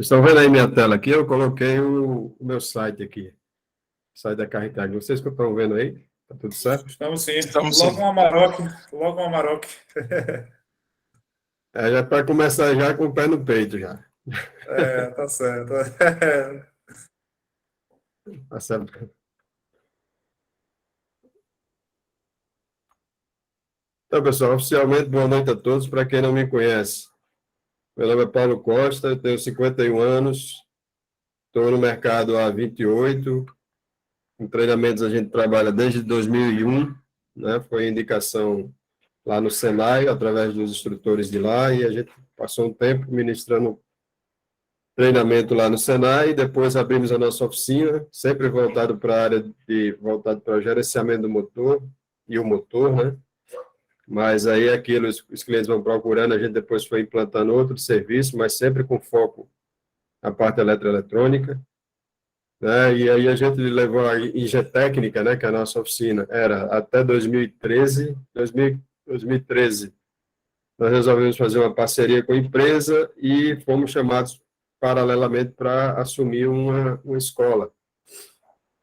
estão vendo aí minha tela aqui? Eu coloquei o meu site aqui, site da Carretag. Vocês que estão vendo aí? Tá tudo certo? Estamos sim. Estamos Logo sim. um Amarok. Logo um Amarok. Já para começar já com o pé no peito já. Tá certo. Tá certo. Então, pessoal, oficialmente, boa noite a todos. Para quem não me conhece, meu nome é Paulo Costa, eu tenho 51 anos, estou no mercado há 28. Em treinamentos a gente trabalha desde 2001, né? Foi indicação lá no Senai, através dos instrutores de lá, e a gente passou um tempo ministrando treinamento lá no Senai, e depois abrimos a nossa oficina, sempre voltado para a área voltado para o gerenciamento do motor e o motor, né? Mas aí aquilo, os clientes vão procurando, a gente depois foi implantando outro serviço, mas sempre com foco na parte eletroeletrônica, né? E aí a gente levou a IG Técnica, né, que é a nossa oficina, era até 2013, nós resolvemos fazer uma parceria com a empresa e fomos chamados paralelamente para assumir uma escola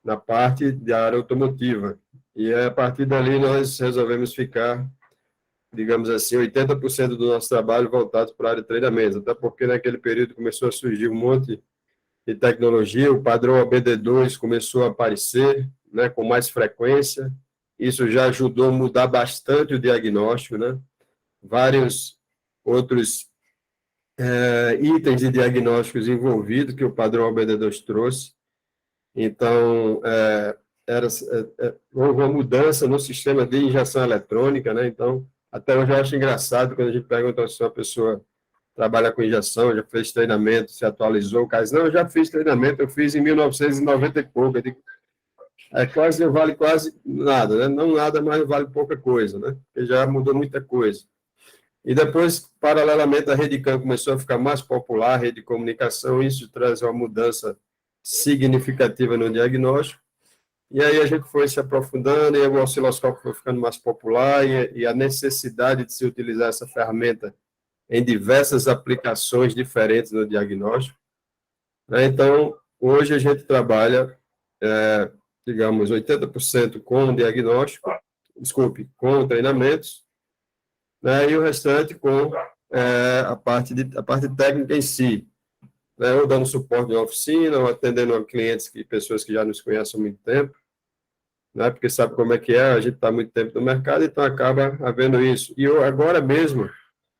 na parte da área automotiva. E a partir dali nós resolvemos ficar, digamos assim, 80% do nosso trabalho voltado para a área de treinamento, até porque naquele período começou a surgir um monte de tecnologia, o padrão OBD2 começou a aparecer, né, com mais frequência, isso já ajudou a mudar bastante o diagnóstico, né? Vários outros itens de diagnósticos envolvidos que o padrão OBD2 trouxe. Então, houve uma mudança no sistema de injeção eletrônica, né? Então, até hoje eu acho engraçado quando a gente pergunta se uma pessoa trabalha com injeção, já fez treinamento, se atualizou, o cara diz, não, eu já fiz treinamento, eu fiz em 1990 e pouco. Eu digo, vale quase nada, né? Não nada, mas vale pouca coisa, né? Porque já mudou muita coisa. E depois, paralelamente, a RedeCam começou a ficar mais popular, a rede de comunicação, isso traz uma mudança significativa no diagnóstico. E aí a gente foi se aprofundando, e o osciloscópio foi ficando mais popular, e a necessidade de se utilizar essa ferramenta em diversas aplicações diferentes no diagnóstico. Então, hoje a gente trabalha, digamos, 80% com diagnóstico, com treinamentos, né, e o restante com a parte técnica em si, né, ou dando suporte em oficina, ou atendendo a clientes, pessoas que já nos conhecem há muito tempo, né, porque sabe como é que é, a gente está há muito tempo no mercado, então acaba havendo isso. E agora mesmo,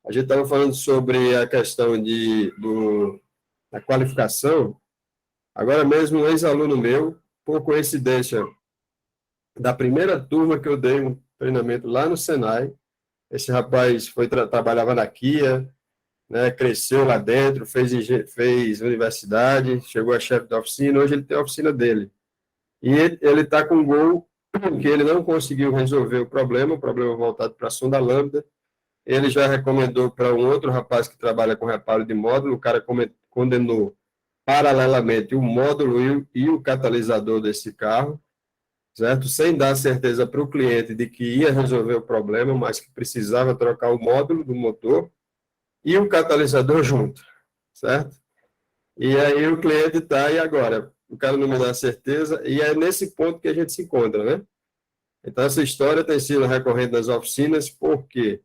a gente estava falando sobre a questão da qualificação, agora mesmo um ex-aluno meu, por coincidência, da primeira turma que eu dei um treinamento lá no Senai, esse rapaz trabalhava na Kia, né, cresceu lá dentro, fez universidade, chegou a chefe da oficina, hoje ele tem a oficina dele. E ele está com um gol que ele não conseguiu resolver o problema voltado para a sonda lambda. Ele já recomendou para um outro rapaz que trabalha com reparo de módulo, o cara condenou paralelamente o módulo e o catalisador desse carro, certo? Sem dar certeza para o cliente de que ia resolver o problema, mas que precisava trocar o módulo do motor e o catalisador junto, certo? E aí o cliente está, e agora? O cara não me dá certeza, e é nesse ponto que a gente se encontra, né? Então, essa história tem sido recorrente nas oficinas, por quê?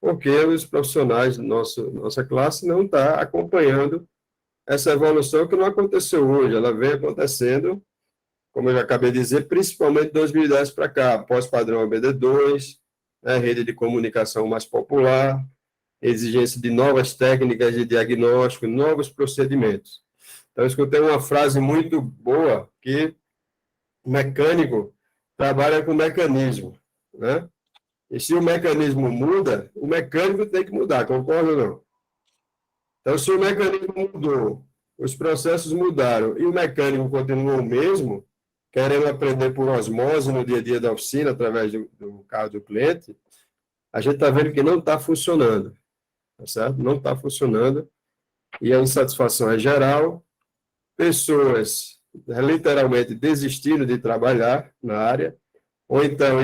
Porque os profissionais da nossa classe não estão acompanhando essa evolução que não aconteceu hoje, ela vem acontecendo, como eu já acabei de dizer, principalmente de 2010 para cá, pós-padrão OBD2, né, rede de comunicação mais popular, exigência de novas técnicas de diagnóstico, novos procedimentos. Então, eu escutei uma frase muito boa, que o mecânico trabalha com mecanismo, né? E se o mecanismo muda, o mecânico tem que mudar, concorda ou não? Então, se o mecanismo mudou, os processos mudaram e o mecânico continuou o mesmo, querendo aprender por osmose no dia a dia da oficina, através do carro do cliente, a gente está vendo que não está funcionando, tá certo? Não está funcionando e a insatisfação é geral, pessoas literalmente desistindo de trabalhar na área, ou então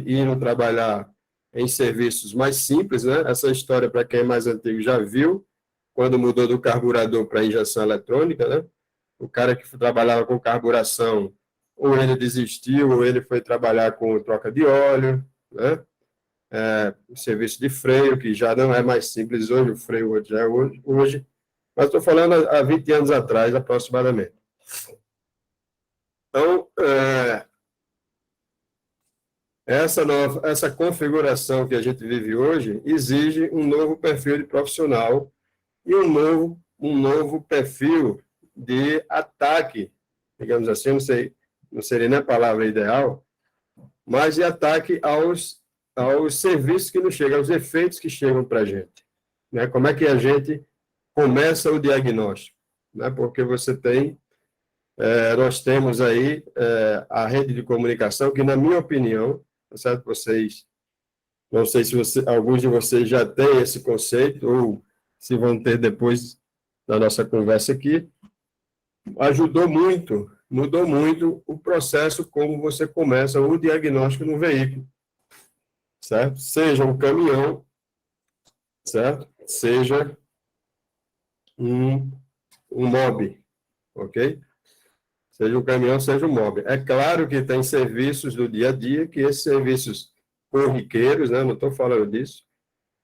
indo trabalhar em serviços mais simples, né? Essa história, para quem é mais antigo, já viu, quando mudou do carburador para injeção eletrônica, né? O cara que trabalhava com carburação, ou ele desistiu, ou ele foi trabalhar com troca de óleo, né? O serviço de freio, que já não é mais simples hoje, o freio hoje já é hoje, mas estou falando há 20 anos atrás, aproximadamente. Então, essa configuração que a gente vive hoje exige um novo perfil de profissional e um novo perfil de ataque, digamos assim, não seria nem a palavra ideal, mas de ataque aos serviços que nos chegam, aos efeitos que chegam para a gente. Né? Como é que a gente começa o diagnóstico? Né? Porque nós temos aí a rede de comunicação, que, na minha opinião, tá certo? Não sei se alguns de vocês já têm esse conceito, ou se vão ter depois da nossa conversa aqui, mudou muito o processo como você começa o diagnóstico no veículo, certo? Seja um caminhão, certo? Seja um mob, ok? Seja um caminhão, seja um mob. É claro que tem serviços do dia a dia, que esses serviços corriqueiros, né? Não estou falando disso,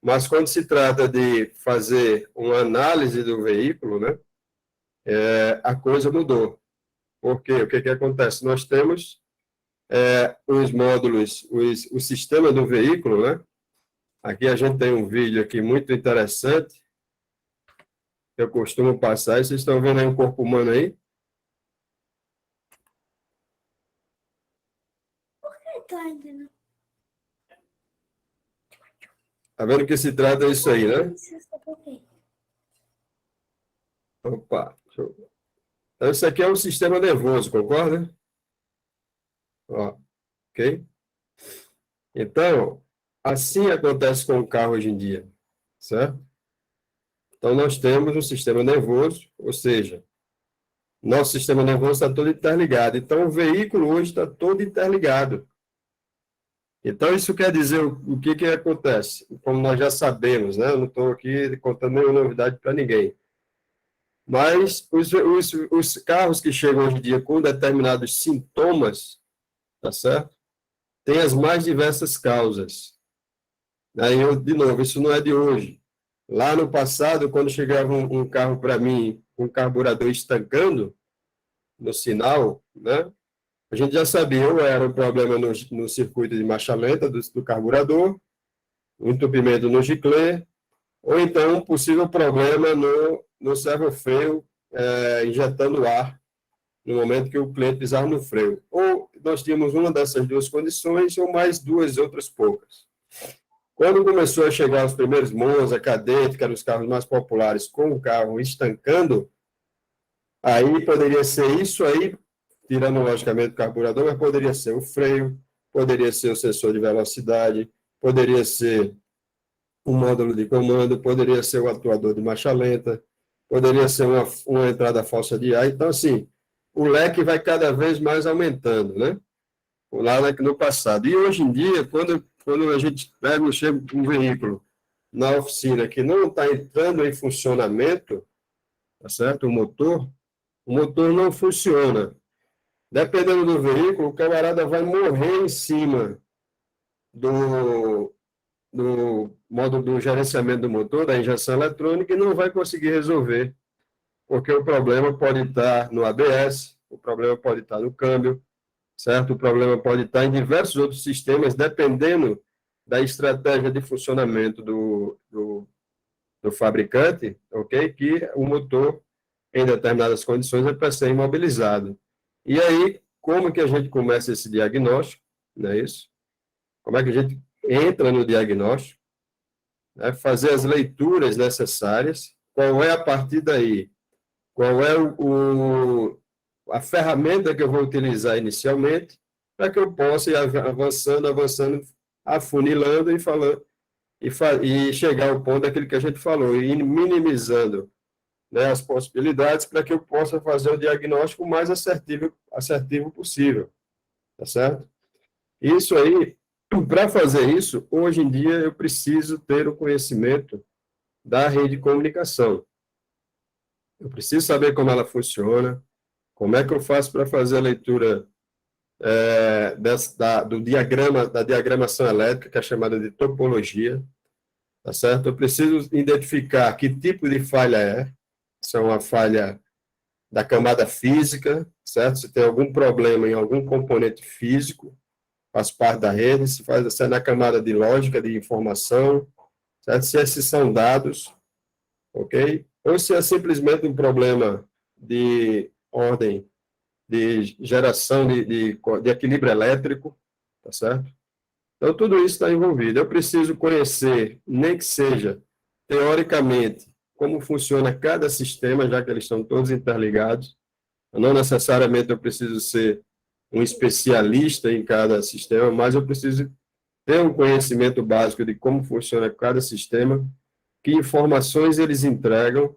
mas quando se trata de fazer uma análise do veículo, né? A coisa mudou. Por quê? O que acontece? Nós temos os módulos, o sistema do veículo, né? Aqui a gente tem um vídeo aqui muito interessante, que eu costumo passar, e vocês estão vendo aí um corpo humano aí? Tá vendo que se trata disso aí, né? Opa, deixa eu... Então, isso aqui é um sistema nervoso, concorda? Ó, ok? Então, assim acontece com o carro hoje em dia, certo? Então, nós temos um sistema nervoso, ou seja, nosso sistema nervoso está todo interligado. Então, o veículo hoje está todo interligado. Então, isso quer dizer o que acontece? Como nós já sabemos, né? Eu não estou aqui contando nenhuma novidade para ninguém. Mas os carros que chegam hoje em dia com determinados sintomas, tá certo? Tem as mais diversas causas. Aí, de novo, isso não é de hoje. Lá no passado, quando chegava um carro para mim, com um carburador estancando no sinal, né? A gente já sabia, ou era um problema no circuito de marcha lenta do carburador, um entupimento no giclê, ou então um possível problema no servo-freio, injetando ar no momento que o cliente pisava no freio. Ou nós tínhamos uma dessas duas condições, ou mais duas outras poucas. Quando começou a chegar os primeiros Monza, Cadete, que eram os carros mais populares, com o carro estancando, aí poderia ser isso aí, tirando logicamente o carburador, mas poderia ser o freio, poderia ser o sensor de velocidade, poderia ser o módulo de comando, poderia ser o atuador de marcha lenta, poderia ser uma entrada falsa de ar. Então, assim, o leque vai cada vez mais aumentando, né? Lá no passado. E hoje em dia, quando a gente pega um veículo na oficina que não está entrando em funcionamento, tá certo? O motor não funciona. Dependendo do veículo, o camarada vai morrer em cima do módulo do gerenciamento do motor, da injeção eletrônica, e não vai conseguir resolver, porque o problema pode estar no ABS, o problema pode estar no câmbio, certo? O problema pode estar em diversos outros sistemas, dependendo da estratégia de funcionamento do fabricante, ok? Que o motor, em determinadas condições, é para ser imobilizado. E aí, como que a gente começa esse diagnóstico, não é isso? Como é que a gente entra no diagnóstico, né? Fazer as leituras necessárias, qual é a partir daí, qual é a ferramenta que eu vou utilizar inicialmente, para que eu possa ir avançando, afunilando e chegar ao ponto daquilo que a gente falou, e minimizando, né, as possibilidades para que eu possa fazer o diagnóstico o mais assertivo possível, tá certo? Isso aí, para fazer isso, hoje em dia eu preciso ter o conhecimento da rede de comunicação, Eu preciso saber como ela funciona, como é que eu faço para fazer a leitura da diagramação elétrica, que é chamada de topologia, tá certo? Eu preciso identificar que tipo de falha é, se é uma falha da camada física, certo? Se tem algum problema em algum componente físico, faz parte da rede, se é na camada de lógica, de informação, certo? Se esses são dados, ok? Ou se é simplesmente um problema de ordem, de geração de equilíbrio elétrico, tá certo? Então, tudo isso está envolvido. Eu preciso conhecer, nem que seja teoricamente, como funciona cada sistema, já que eles estão todos interligados. Não necessariamente eu preciso ser um especialista em cada sistema, mas eu preciso ter um conhecimento básico de como funciona cada sistema, que informações eles entregam.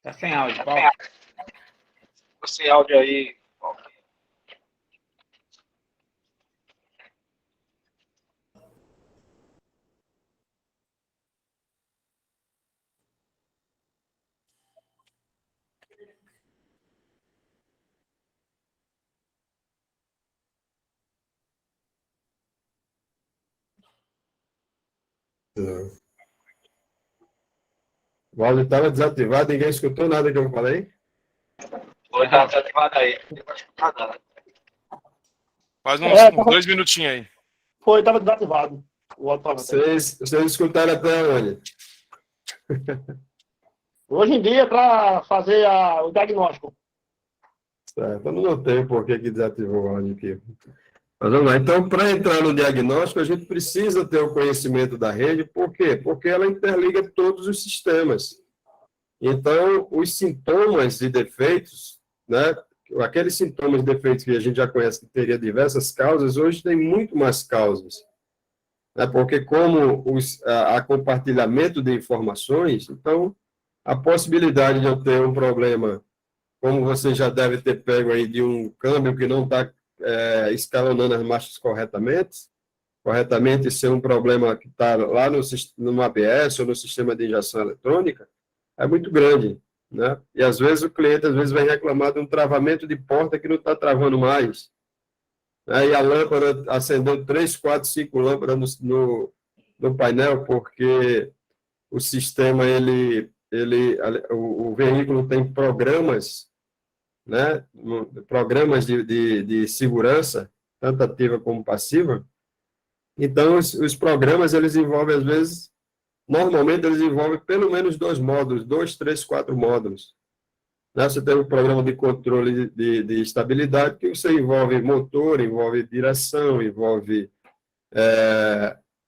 Tá sem áudio, Paulo. Sem áudio aí. O áudio estava desativado, ninguém escutou nada que eu falei? Foi, tá desativado aí. Não vai escutar nada. Faz uns 2 minutinhos aí. Foi, estava desativado. O alto-falante. Vocês escutaram até onde? Hoje em dia, para fazer o diagnóstico. Certo, eu não notei por que desativou o áudio aqui. Mas vamos lá. Então, para entrar no diagnóstico, a gente precisa ter o conhecimento da rede. Por quê? Porque ela interliga todos os sistemas. Então, os sintomas e defeitos, né, aqueles sintomas e defeitos que a gente já conhece que teria diversas causas, hoje tem muito mais causas. Né, porque como há compartilhamento de informações, então, a possibilidade de eu ter um problema, como você já deve ter pego aí, de um câmbio que não está escalonando as marchas corretamente, ser um problema que está lá no ABS ou no sistema de injeção eletrônica, é muito grande, né? E às vezes o cliente vai reclamar de um travamento de porta que não está travando mais, né? E a lâmpada acendeu 3, 4, 5 lâmpadas no painel porque o sistema o veículo tem programas, né? Programas de segurança, tanto ativa como passiva. Então os programas eles envolvem às vezes normalmente eles envolvem pelo menos 2 módulos, 2, 3, 4 módulos. Né? Você tem um programa de controle de estabilidade, que você envolve motor, envolve direção, envolve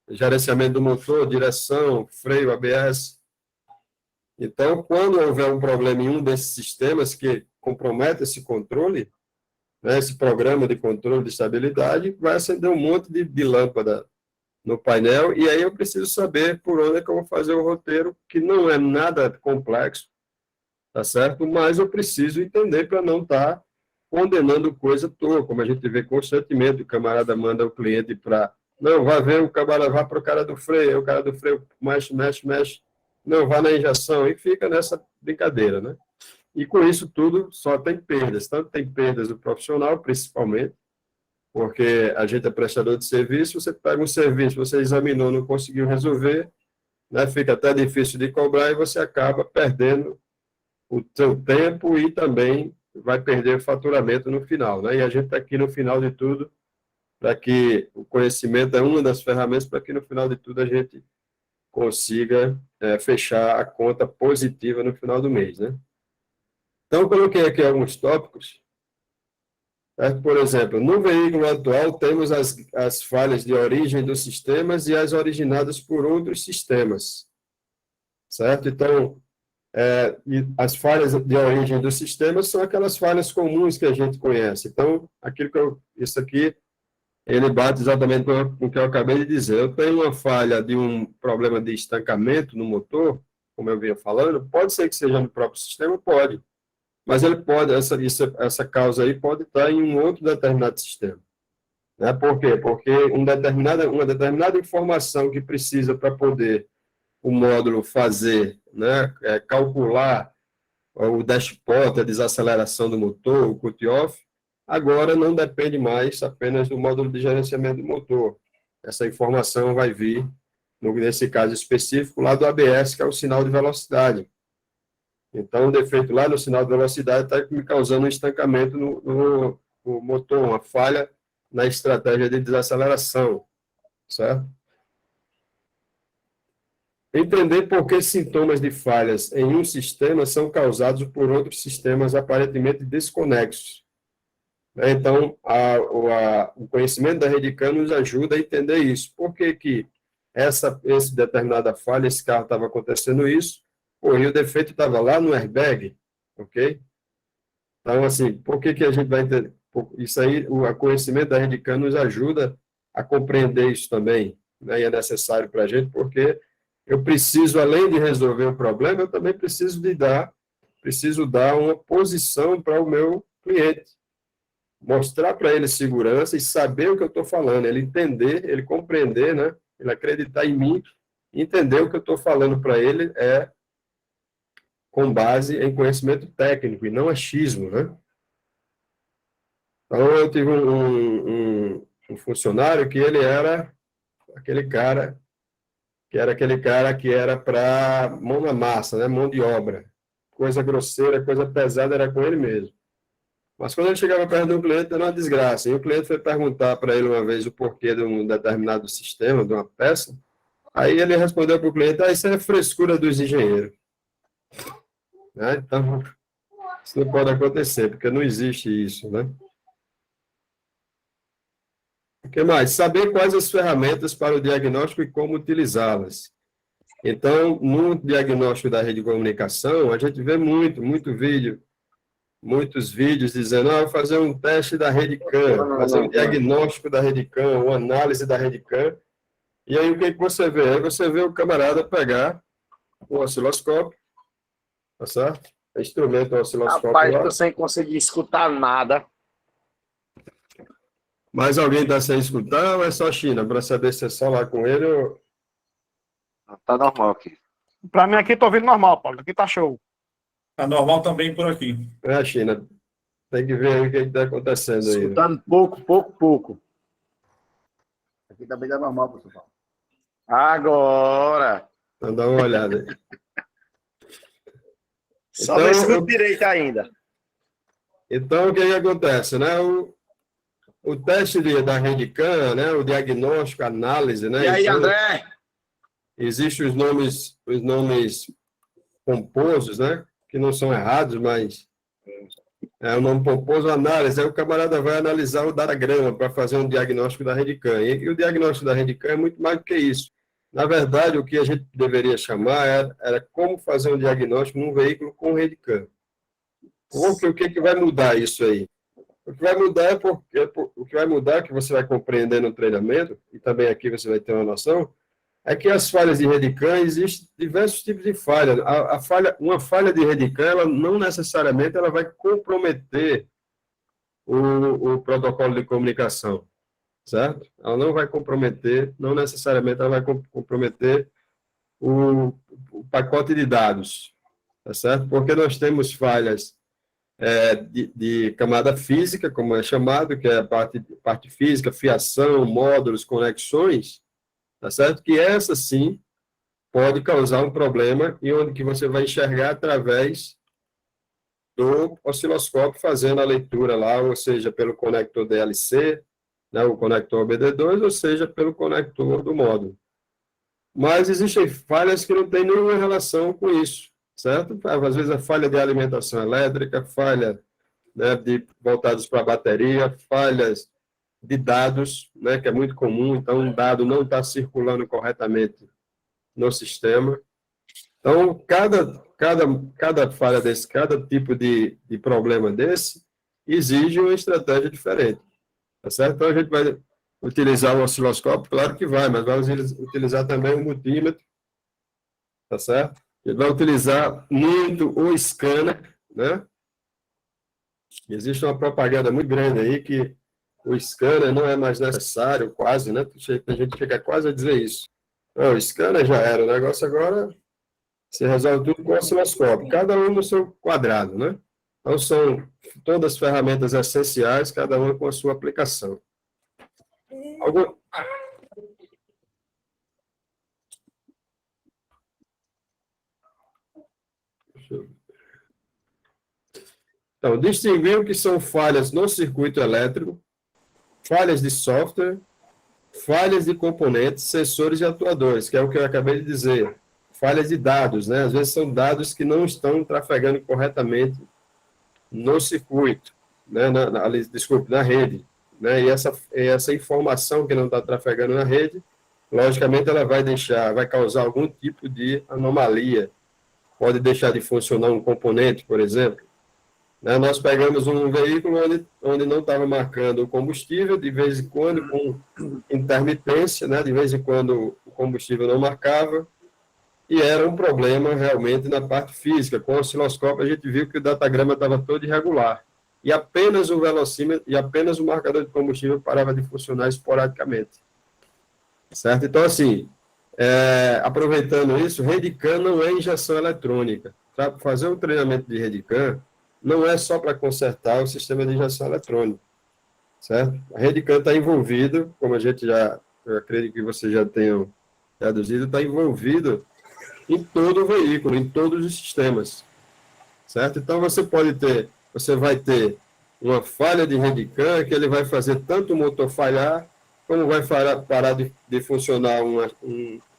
gerenciamento do motor, direção, freio, ABS. Então, quando houver um problema em um desses sistemas que compromete esse controle, né, esse programa de controle de estabilidade, vai acender um monte de lâmpada no painel, e aí eu preciso saber por onde é que eu vou fazer o roteiro, que não é nada complexo, tá certo? Mas eu preciso entender para não estar condenando coisa à toa, como a gente vê constantemente, o camarada manda o cliente para, não, vai ver, o camarada vai para o cara do freio, aí o cara do freio mexe, não, vai na injeção, e fica nessa brincadeira, né? E com isso tudo só tem perdas, tanto tem perdas do profissional, principalmente, porque a gente é prestador de serviço, você pega um serviço, você examinou, não conseguiu resolver, né, fica até difícil de cobrar e você acaba perdendo o seu tempo e também vai perder o faturamento no final. Né? E a gente está aqui no final de tudo, para que o conhecimento é uma das ferramentas para que no final de tudo a gente consiga fechar a conta positiva no final do mês. Né? Então, eu coloquei aqui alguns tópicos Por exemplo, no veículo atual, temos as falhas de origem dos sistemas e as originadas por outros sistemas, certo? Então, e as falhas de origem dos sistemas são aquelas falhas comuns que a gente conhece. Então, isso aqui, ele bate exatamente com o que eu acabei de dizer. Eu tenho uma falha de um problema de estancamento no motor, como eu vinha falando, pode ser que seja no próprio sistema, pode. Mas ele pode, essa causa aí pode estar em um outro determinado sistema. Né? Por quê? Porque uma determinada informação que precisa para poder o módulo fazer, né, calcular o dashpot, a desaceleração do motor, o cut-off, agora não depende mais apenas do módulo de gerenciamento do motor. Essa informação vai vir, nesse caso específico, lá do ABS, que é o sinal de velocidade. Então, o defeito lá no sinal de velocidade está me causando um estancamento no motor, uma falha na estratégia de desaceleração, certo? Entender por que sintomas de falhas em um sistema são causados por outros sistemas aparentemente desconexos. Então, o conhecimento da Redicam nos ajuda a entender isso. Por que que essa determinada falha, esse carro estava acontecendo isso? E o defeito estava lá no airbag, ok? Então, assim, por que que a gente vai entender? Isso aí, o conhecimento da Redicam nos ajuda a compreender isso também, né? E é necessário para a gente, porque eu preciso, além de resolver o problema, eu também preciso dar uma posição para o meu cliente. Mostrar para ele segurança e saber o que eu estou falando, ele entender, ele compreender, né? Ele acreditar em mim, entender o que eu estou falando para ele com base em conhecimento técnico, e não achismo, né? Então, eu tive um funcionário que ele era aquele cara que era para mão na massa, né? Mão de obra. Coisa grosseira, coisa pesada, era com ele mesmo. Mas quando ele chegava perto do cliente, era uma desgraça. E o cliente foi perguntar para ele uma vez o porquê de um determinado sistema, de uma peça. Aí ele respondeu para o cliente, isso é frescura dos engenheiros. Né? Então, isso não pode acontecer, porque não existe isso, né? O que mais? Saber quais as ferramentas para o diagnóstico e como utilizá-las. Então, no diagnóstico da rede de comunicação, a gente vê muitos vídeos dizendo, vou fazer um teste da Redicam, fazer um diagnóstico da Redicam, uma análise da Redicam. E aí, o que você vê? Aí você vê o camarada pegar o osciloscópio, tá certo? Instrumento osciloscópio. Rapaz, lá. tô sem conseguir escutar nada. Mas alguém está sem escutar ou é só China? Para saber se é só lá com ele ou... Tá normal aqui. Pra mim aqui tô ouvindo normal, Paulo. Aqui tá show. Tá normal também por aqui. É a China. Tem que ver aí o que está acontecendo aí. Escutando pouco. Aqui também tá normal, pessoal. Agora. Então dá uma olhada aí. Só não escuto direito ainda. Então, o que acontece, né? O teste da Redicam, né? O diagnóstico, a análise, né? E aí, então, André? existem os nomes pomposos, né? Que não são errados, mas o nome pomposo, análise. Aí o camarada vai analisar o diagrama para fazer um diagnóstico da Redicam. E o diagnóstico da Redicam é muito mais do que isso. Na verdade, o que a gente deveria chamar era como fazer um diagnóstico num veículo com Redicam. O que vai mudar isso aí? O que vai mudar que você vai compreender no treinamento, e também aqui você vai ter uma noção, é que as falhas de Redicam, existem diversos tipos de falha. Uma falha de Redicam, ela não necessariamente ela vai comprometer o protocolo de comunicação, certo? Ela não vai comprometer, não necessariamente ela vai comprometer o pacote de dados, tá certo? Porque nós temos falhas de camada física, como é chamado, que é a parte física, fiação, módulos, conexões, tá certo? Que essa, sim, pode causar um problema e onde que você vai enxergar através do osciloscópio fazendo a leitura lá, ou seja, pelo conector DLC, né, o conector OBD2, ou seja, pelo conector do módulo. Mas existem falhas que não têm nenhuma relação com isso, certo? Às vezes a falha de alimentação elétrica, falha né, voltados para a bateria, falhas de dados, né, que é muito comum, então um dado não está circulando corretamente no sistema. Então, cada falha desse, cada tipo de problema desse, exige uma estratégia diferente, tá certo? Então, a gente vai utilizar o osciloscópio, claro que vai, mas vai utilizar também o multímetro, tá certo? A gente vai utilizar muito o scanner, né? Existe uma propaganda muito grande aí que o scanner não é mais necessário, quase, né? A gente chega quase a dizer isso. Não, o scanner já era, o negócio agora você resolve tudo com o osciloscópio, cada um no seu quadrado, né? Então, são todas ferramentas essenciais, cada uma com a sua aplicação. Então, distinguir o que são falhas no circuito elétrico, falhas de software, falhas de componentes, sensores e atuadores, que é o que eu acabei de dizer. Falhas de dados, né? Às vezes são dados que não estão trafegando corretamente no circuito, né? Desculpe, na rede, né? E essa informação que não está trafegando na rede, logicamente ela vai causar algum tipo de anomalia. Pode deixar de funcionar um componente, por exemplo. Né? Nós pegamos um veículo onde não estava marcando o combustível, de vez em quando com intermitência, né? De vez em quando o combustível não marcava, e era um problema realmente na parte física. Com o osciloscópio, a gente viu que o datagrama estava todo irregular. E apenas o velocímetro e apenas o marcador de combustível parava de funcionar esporadicamente. Certo? Então, assim, aproveitando isso, REDCAM não é injeção eletrônica. Para fazer um treinamento de REDCAM, não é só para consertar o sistema de injeção eletrônica. Certo? A REDCAM está envolvido, como a gente eu acredito que vocês já tenham traduzido, está envolvido em todo o veículo, em todos os sistemas, certo? Então, você vai ter uma falha de REDCAM, que ele vai fazer tanto o motor falhar, como vai parar de funcionar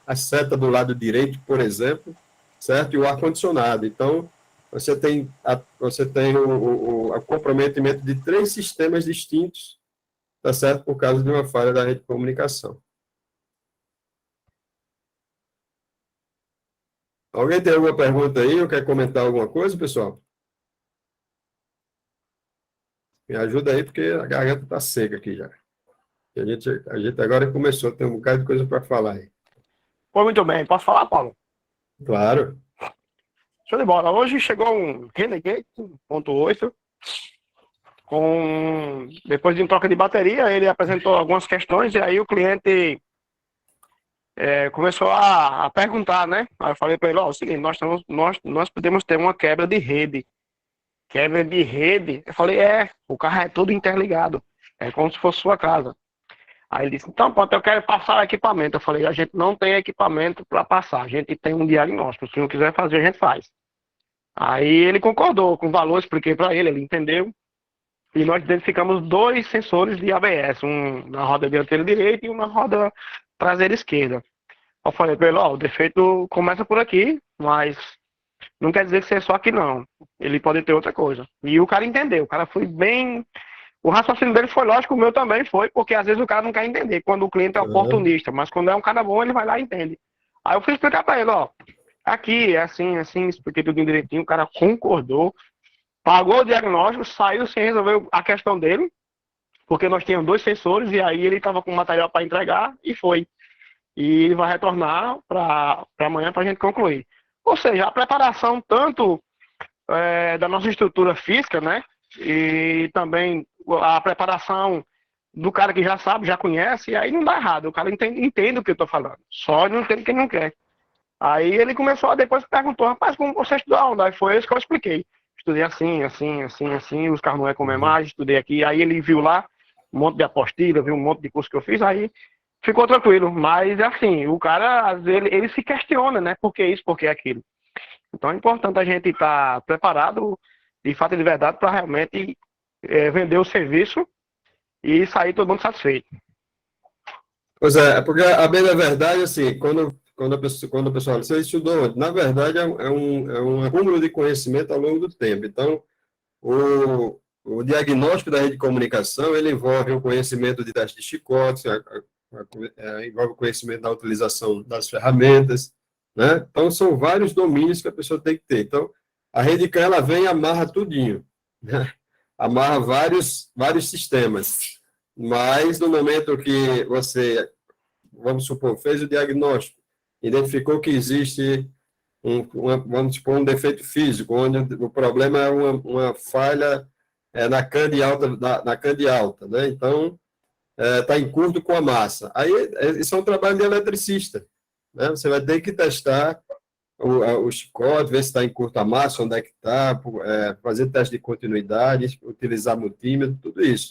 a seta do lado direito, por exemplo, certo? E o ar-condicionado. Então, você tem o comprometimento de 3 sistemas distintos, tá certo? Por causa de uma falha da rede de comunicação. Alguém tem alguma pergunta aí ou quer comentar alguma coisa, pessoal? Me ajuda aí, porque a garganta está seca aqui já. A gente agora começou a ter um bocado de coisa para falar aí. Foi muito bem. Posso falar, Paulo? Claro. Show de bola. Hoje chegou um Renegade 1.8. Depois de uma troca de bateria, ele apresentou algumas questões e aí o cliente começou a perguntar, né? Aí eu falei para ele, o seguinte, nós podemos ter uma quebra de rede. Quebra de rede? Eu falei, o carro é todo interligado. É como se fosse sua casa. Aí ele disse, então, pronto, eu quero passar o equipamento. Eu falei, a gente não tem equipamento para passar, a gente tem um diagnóstico. Se não quiser fazer, a gente faz. Aí ele concordou com o valor, expliquei para ele entendeu. E nós identificamos 2 sensores de ABS, um na roda dianteira direita e um na roda traseira esquerda. Eu falei para ele, o defeito começa por aqui, mas não quer dizer que seja só aqui não. Ele pode ter outra coisa. E o cara entendeu, o cara foi bem... O raciocínio dele foi lógico, o meu também foi, porque às vezes o cara não quer entender, quando o cliente é oportunista, mas quando é um cara bom, ele vai lá e entende. Aí eu fui explicar para ele, aqui é assim, expliquei tudo direitinho, o cara concordou, pagou o diagnóstico, saiu sem resolver a questão dele, porque nós tínhamos 2 sensores, e aí ele estava com material para entregar, e foi. E ele vai retornar para amanhã para a gente concluir. Ou seja, a preparação tanto da nossa estrutura física, né, e também a preparação do cara que já sabe, já conhece, e aí não dá errado, o cara entende o que eu estou falando, só não entende quem não quer. Aí ele começou, depois perguntou, rapaz, como você estudou onde? Aí foi isso que eu expliquei. Estudei assim, os carros não é como imagem, estudei aqui, aí ele viu lá um monte de apostila, viu um monte de curso que eu fiz, aí ficou tranquilo. Mas assim, o cara, às vezes, ele se questiona, né? Por que isso, por que aquilo? Então é importante a gente estar preparado, de fato e de verdade, para realmente vender o serviço e sair todo mundo satisfeito. Pois é, porque a bem da verdade, assim, quando a pessoa fala, você estudou, na verdade é um acúmulo de conhecimento ao longo do tempo. Então, o diagnóstico da rede de comunicação, ele envolve o conhecimento de teste de chicote, envolve o conhecimento da utilização das ferramentas, né? Então, são vários domínios que a pessoa tem que ter. Então, a rede CAN, ela vem e amarra tudinho, né? Amarra vários sistemas. Mas, no momento que você, vamos supor, fez o diagnóstico, identificou que existe vamos supor, um defeito físico, onde o problema é uma falha na CAN de alta, né? Então, está em curto com a massa. Aí, isso é um trabalho de eletricista, né? Você vai ter que testar o chicote, ver se está em curta massa, onde é que está, fazer teste de continuidade, utilizar multímetro, tudo isso.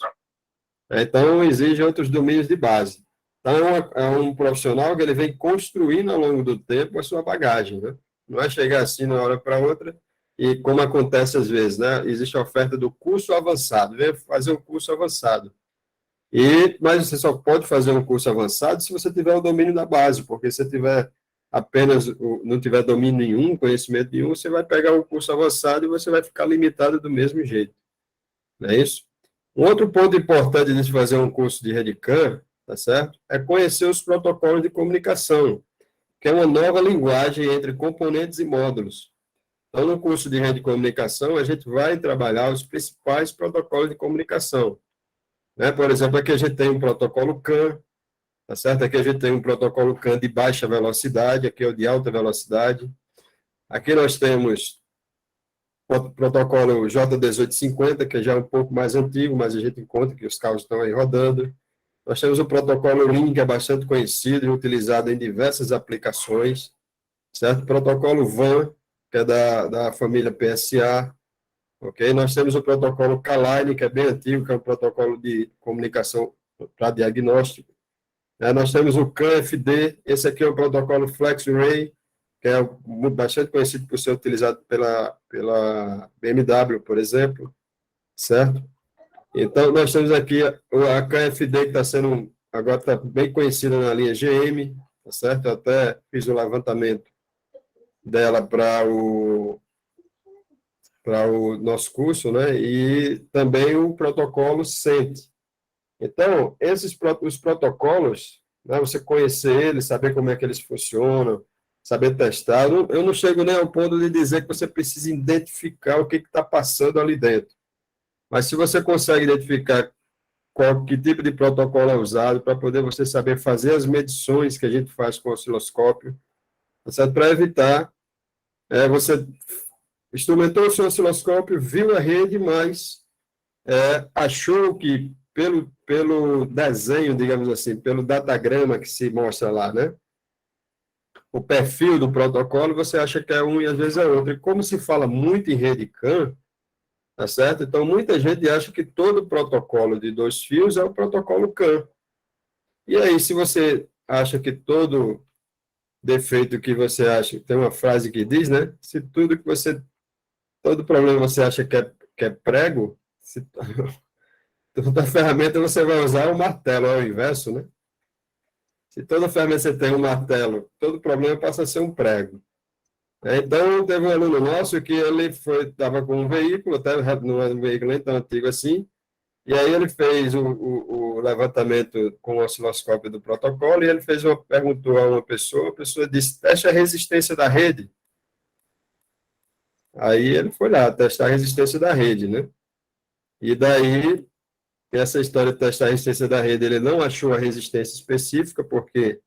Então, exige outros domínios de base. Então, é um profissional que ele vem construindo ao longo do tempo a sua bagagem, né? Não é chegar assim de uma hora para outra, e como acontece às vezes, né? Existe a oferta do curso avançado, vem fazer um curso avançado. Mas você só pode fazer um curso avançado se você tiver o domínio da base, porque se tiver não tiver domínio nenhum, conhecimento nenhum, você vai pegar um curso avançado e você vai ficar limitado do mesmo jeito. Não é isso? Um outro ponto importante de fazer um curso de rede CAN, tá certo? É conhecer os protocolos de comunicação, que é uma nova linguagem entre componentes e módulos. Então, no curso de rede de comunicação, a gente vai trabalhar os principais protocolos de comunicação, né? Por exemplo, aqui a gente tem um protocolo CAN, tá certo? Aqui a gente tem um protocolo CAN de baixa velocidade, aqui é o de alta velocidade. Aqui nós temos o protocolo J1850, que já é um pouco mais antigo, mas a gente encontra que os carros estão aí rodando. Nós temos o protocolo LIN, que é bastante conhecido e utilizado em diversas aplicações, certo? O protocolo VAN, que é da família PSA, ok? Nós temos o protocolo CALINE, que é bem antigo, que é um protocolo de comunicação para diagnóstico. Nós temos o CAN-FD, esse aqui é o protocolo FlexRay, que é bastante conhecido por ser utilizado pela BMW, por exemplo, certo? Então, nós temos aqui a CAN-FD, que está sendo, agora está bem conhecida na linha GM, tá certo? Eu até fiz o levantamento dela para o nosso curso, né? E também o protocolo CENT. Então, os protocolos, né, você conhecer eles, saber como é que eles funcionam, saber testar. Eu não chego nem ao ponto de dizer que você precisa identificar o que está passando ali dentro. Mas se você consegue identificar que tipo de protocolo é usado, para poder você saber fazer as medições que a gente faz com o osciloscópio, para evitar, você instrumentou o seu osciloscópio, viu a rede, mas achou que, pelo desenho, digamos assim, pelo datagrama que se mostra lá, né? O perfil do protocolo, você acha que é um e às vezes é outro. E como se fala muito em rede CAN, tá certo? Então, muita gente acha que todo protocolo de 2 fios é o protocolo CAN. E aí, se você acha que todo defeito que você acha, tem uma frase que diz, né? Se todo problema você acha que é prego, toda ferramenta você vai usar o martelo, é o inverso, né? Se toda ferramenta você tem um martelo, todo problema passa a ser um prego. Então, teve um aluno nosso que ele estava com um veículo, até não era um veículo nem tão antigo assim, e aí ele fez o levantamento com o osciloscópio do protocolo, e ele perguntou a uma pessoa, a pessoa disse, teste a resistência da rede. Aí ele foi lá, testar a resistência da rede, né? E daí, essa história de testar a resistência da rede, ele não achou a resistência específica, porque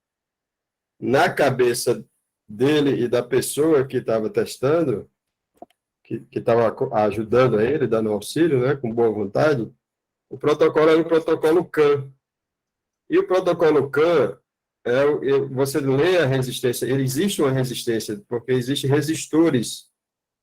na cabeça dele e da pessoa que estava testando, que estava ajudando a ele, dando auxílio, né, com boa vontade, o protocolo era o protocolo CAN. E o protocolo CAN, você lê a resistência, existe uma resistência, porque existem resistores,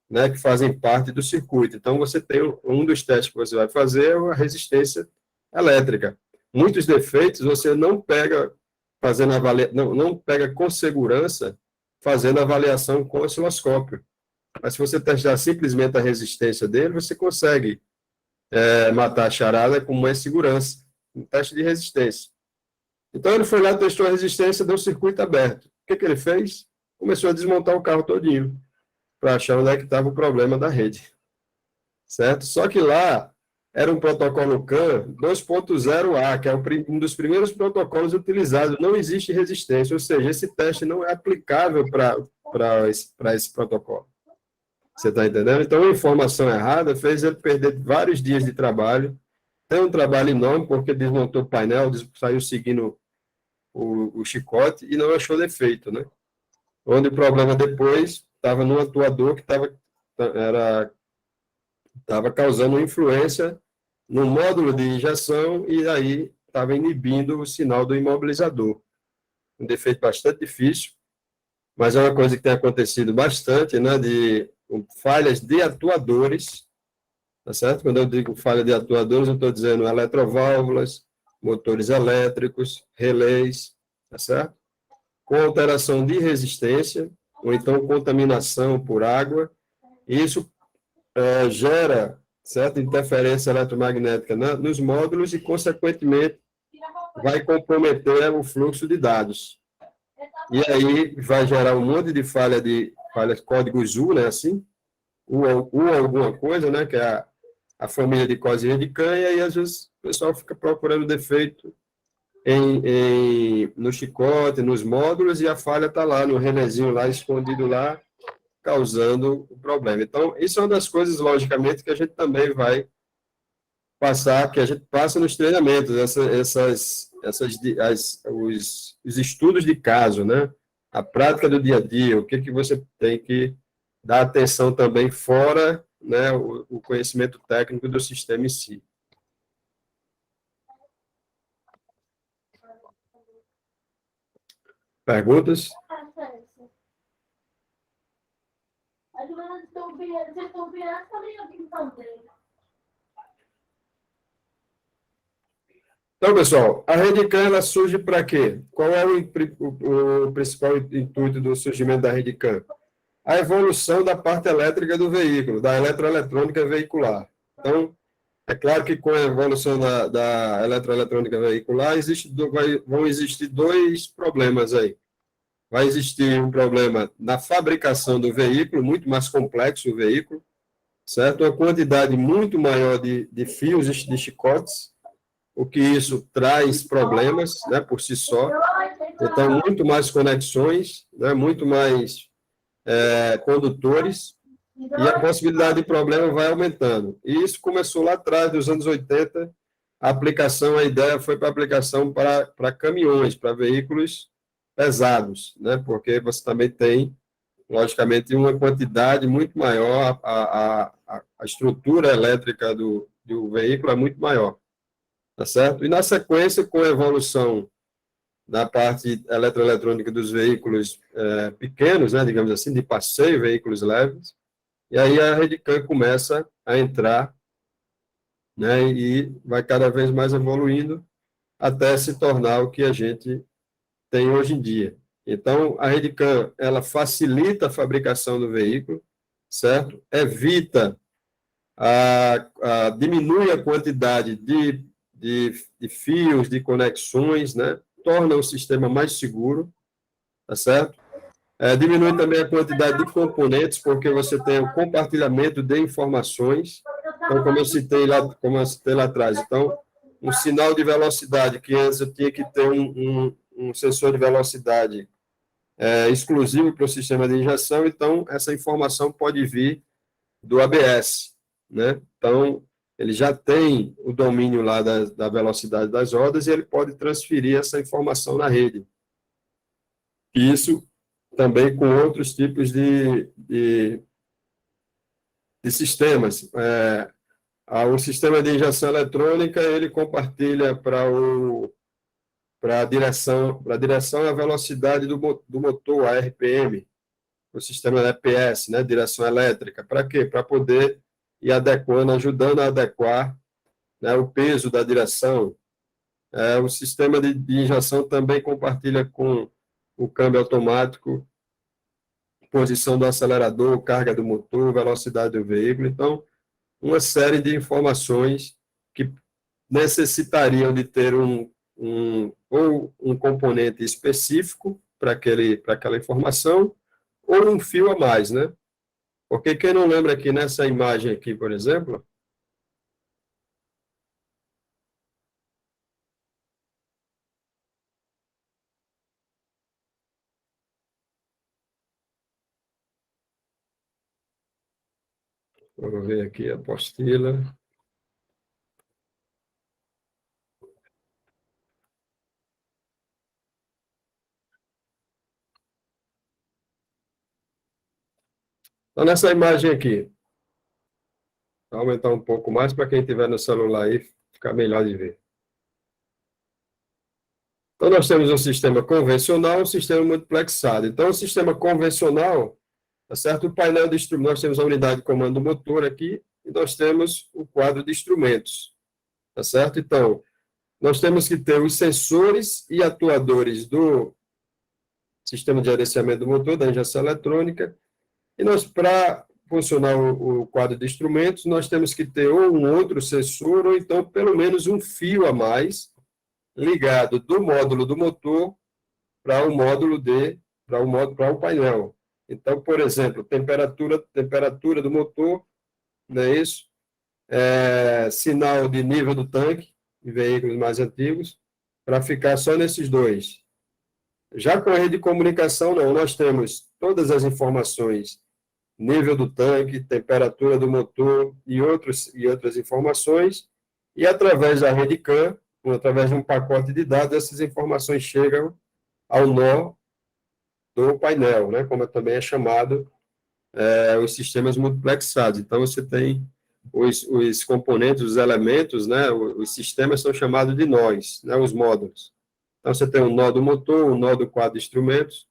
né, que fazem parte do circuito. Então, você tem um dos testes que você vai fazer é a resistência elétrica. Muitos defeitos você não pega fazendo não pega com segurança fazendo avaliação com osciloscópio. Mas se você testar simplesmente a resistência dele, você consegue matar a charada com mais segurança, um teste de resistência. Então, ele foi lá, testou a resistência, deu circuito aberto. O que ele fez? Começou a desmontar o carro todinho, para achar onde é que estava o problema da rede. Certo? Só que lá, era um protocolo CAN 2.0A, que é um dos primeiros protocolos utilizados. Não existe resistência, ou seja, esse teste não é aplicável para esse protocolo. Você está entendendo? Então, a informação errada fez ele perder vários dias de trabalho. Tem um trabalho enorme, porque desmontou o painel, saiu seguindo o chicote e não achou defeito, né? Onde o problema depois estava no atuador que estava causando influência no módulo de injeção e aí estava inibindo o sinal do imobilizador. Um defeito bastante difícil, mas é uma coisa que tem acontecido bastante, né, de falhas de atuadores, tá certo? Quando eu digo falha de atuadores, eu estou dizendo eletroválvulas, motores elétricos, relés, tá certo? Com alteração de resistência, ou então contaminação por água, e isso gera certa interferência eletromagnética nos módulos e, consequentemente, vai comprometer o fluxo de dados. E aí vai gerar um monte de falhas códigos U, né, assim, U alguma coisa, né, que é a família de coisinha de canha, e às vezes o pessoal fica procurando defeito no chicote, nos módulos, e a falha está lá, no relézinho lá, escondido lá, causando o problema. Então, isso é uma das coisas, logicamente, que a gente também vai passar, que a gente passa nos treinamentos, os estudos de caso, né? A prática do dia a dia, o que você tem que dar atenção também fora, né, o conhecimento técnico do sistema em si. Perguntas? Então, pessoal, a RedCAN, ela surge para quê? Qual é o principal intuito do surgimento da RedCAN? A evolução da parte elétrica do veículo, da eletroeletrônica veicular. Então, é claro que com a evolução da eletroeletrônica veicular, vão existir dois problemas aí. Vai existir um problema na fabricação do veículo, muito mais complexo o veículo, certo? Uma quantidade muito maior de fios e de chicotes, o que isso traz problemas, né, por si só. Então, muito mais conexões, né, muito mais condutores, e a possibilidade de problema vai aumentando. E isso começou lá atrás, nos anos 80, a ideia foi para aplicação para caminhões, para veículos pesados, né, porque você também tem, logicamente, uma quantidade muito maior, a estrutura elétrica do veículo é muito maior, tá certo? E, na sequência, com a evolução da parte eletroeletrônica dos veículos pequenos, né, digamos assim, de passeio, veículos leves, e aí a RedCAN começa a entrar, né, e vai cada vez mais evoluindo até se tornar o que a gente tem hoje em dia. Então, a RedCAN, ela facilita a fabricação do veículo, certo? Evita, diminui a quantidade de fios, de conexões, né? Torna o sistema mais seguro, tá certo? Diminui também a quantidade de componentes, porque você tem o compartilhamento de informações. Então, como eu citei lá atrás, então, um sinal de velocidade, que antes eu tinha que ter um sensor de velocidade exclusivo para o sistema de injeção, então essa informação pode vir do ABS, né? Então, ele já tem o domínio lá da velocidade das rodas e ele pode transferir essa informação na rede. E isso também com outros tipos de sistemas. O sistema de injeção eletrônica, ele compartilha para a direção e a velocidade do motor, a RPM, o sistema EPS, né, direção elétrica. Para quê? Para poder ir adequando, ajudando a adequar, né, o peso da direção. O sistema de injeção também compartilha com o câmbio automático, posição do acelerador, carga do motor, velocidade do veículo. Então, uma série de informações que necessitariam de ter ou um componente específico para aquela informação, ou um fio a mais, né? Porque quem não lembra aqui nessa imagem aqui, por exemplo, Vamos ver aqui a apostila. Então, nessa imagem aqui, vou aumentar um pouco mais para quem estiver no celular aí ficar melhor de ver. Então, nós temos um sistema convencional e um sistema multiplexado. Então, o sistema convencional, tá certo? O painel de instrumentos, nós temos a unidade de comando do motor aqui, e nós temos o quadro de instrumentos, tá certo? Então, nós temos que ter os sensores e atuadores do sistema de gerenciamento do motor, da injeção eletrônica, e nós, para funcionar o quadro de instrumentos, nós temos que ter ou um outro sensor, ou então, pelo menos, um fio a mais, ligado do módulo do motor para o módulo para o painel. Então, por exemplo, temperatura do motor, não é isso? Sinal de nível do tanque, em veículos mais antigos, para ficar só nesses dois. Já com a rede de comunicação, não, nós temos todas as informações, nível do tanque, temperatura do motor e outras informações, e através da rede CAN, através de um pacote de dados, essas informações chegam ao nó do painel, né, como também é chamado os sistemas multiplexados. Então, você tem os componentes, os elementos, né, os sistemas são chamados de nós, né, os módulos. Então, você tem o nó do motor, o nó do quadro de instrumentos.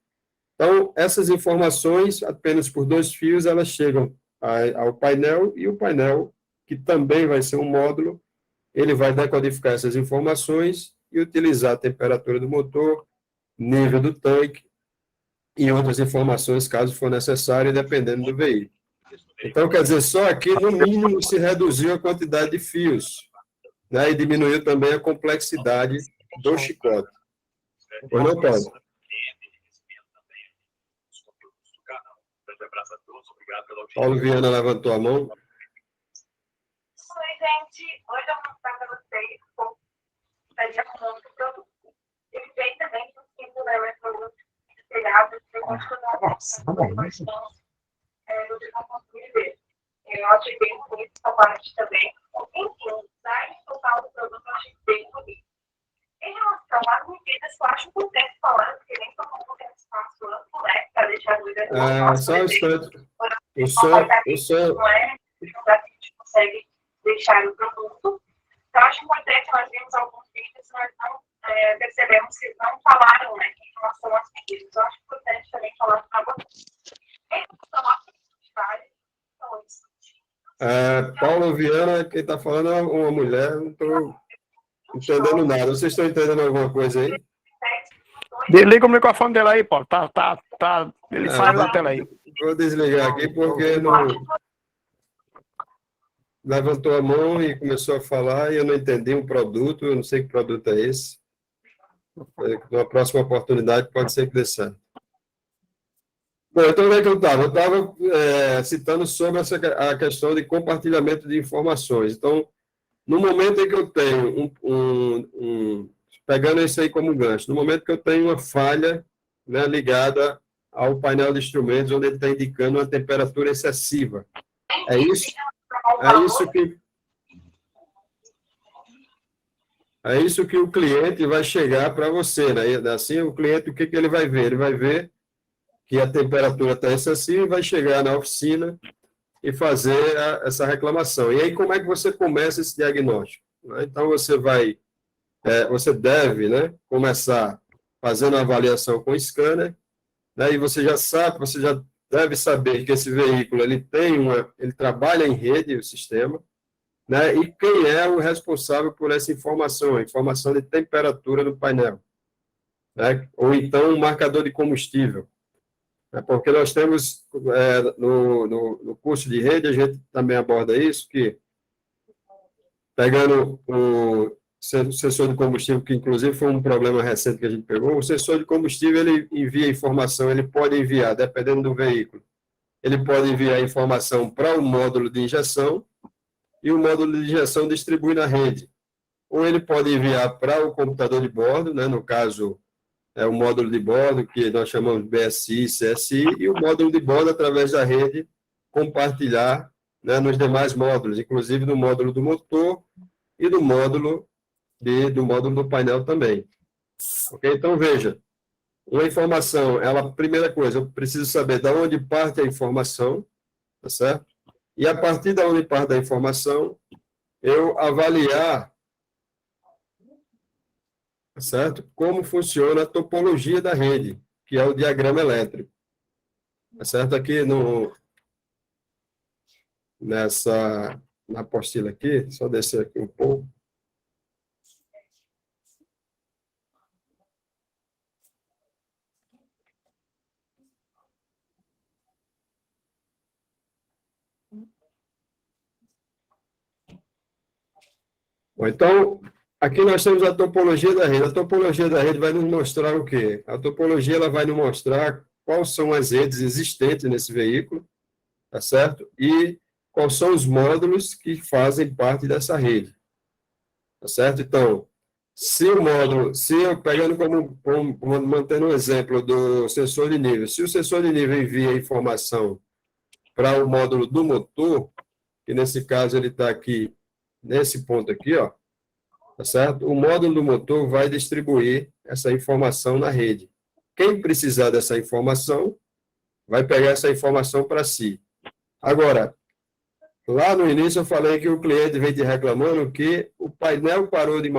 Então, essas informações, apenas por 2 fios, elas chegam ao painel, e o painel, que também vai ser um módulo, ele vai decodificar essas informações e utilizar a temperatura do motor, nível do tanque e outras informações, caso for necessário, dependendo do veículo. Então, quer dizer, só aqui, no mínimo, se reduziu a quantidade de fios, né, e diminuiu também a complexidade do chicote. Pois não, Paulo? Paulo Viana levantou a mão. Oi, gente. Hoje eu vou mostrar para vocês como fazer a monta do produto. Ele vem também com 5 eletrodos espelhados para continuar a questão do que não consegui ver. Eu achei bem bonito essa parte também. Enfim, design total do produto eu achei bem bonito. Em relação às medidas, eu acho importante falar, porque nem todo mundo tem espaço amplo, né, para deixar a dúvida. Só um instante. O som... Não é um lugar que a gente consegue deixar o produto. Então, acho importante, nós vimos alguns vídeos, nós não percebemos que não falaram, né, em relação às medidas. Então, acho importante também falar para vocês. Em relação à quantidade, então, isso. Paulo Viana, quem está falando é uma mulher, não estou entendendo nada. Vocês estão entendendo alguma coisa aí? Desliga o microfone dele aí, Paulo. Ele sai da tela aí. Vou desligar aqui porque não... Levantou a mão e começou a falar e eu não entendi um produto, eu não sei que produto é esse. Na próxima oportunidade pode ser que dê certo. Bom, então onde é que eu estava? Eu estava citando sobre a questão de compartilhamento de informações. Então, no momento em que eu tenho pegando isso aí como gancho, no momento que eu tenho uma falha, né, ligada ao painel de instrumentos, onde ele está indicando uma temperatura excessiva. É isso que o cliente vai chegar para você, né? Assim, o cliente, o que ele vai ver? Ele vai ver que a temperatura está excessiva e vai chegar na oficina e fazer essa reclamação. E aí, como é que você começa esse diagnóstico? Então, você deve, né, começar fazendo a avaliação com o scanner, né, e você já deve saber que esse veículo ele trabalha em rede, o sistema, né, e quem é o responsável por essa informação, a informação de temperatura do painel, né, ou então um marcador de combustível. Porque nós temos, no curso de rede, a gente também aborda isso, que pegando o sensor de combustível, que inclusive foi um problema recente que a gente pegou, o sensor de combustível, ele envia informação, ele pode enviar, dependendo do veículo, ele pode enviar informação para o módulo de injeção, e o módulo de injeção distribui na rede. Ou ele pode enviar para o computador de bordo, né, no caso, o módulo de bordo, que nós chamamos de BSI, CSI, e o módulo de bordo, através da rede, compartilhar, né, nos demais módulos, inclusive no módulo do motor e do módulo do painel também. Ok? Então, veja, uma informação, primeira coisa, eu preciso saber de onde parte a informação, tá certo? E a partir de onde parte a informação, eu avaliar, tá certo? Como funciona a topologia da rede, que é o diagrama elétrico. Tá certo? Aqui na apostila aqui, só descer aqui um pouco. Bom, então, aqui nós temos a topologia da rede. A topologia da rede vai nos mostrar o quê? A topologia ela vai nos mostrar quais são as redes existentes nesse veículo, tá certo? E quais são os módulos que fazem parte dessa rede, tá certo? Então, se eu pegando mantendo o exemplo do sensor de nível, se o sensor de nível envia informação para o módulo do motor, que nesse caso ele está aqui, nesse ponto aqui, ó, tá certo? O módulo do motor vai distribuir essa informação na rede. Quem precisar dessa informação, vai pegar essa informação para si. Agora, lá no início eu falei que o cliente veio te reclamando que o painel parou de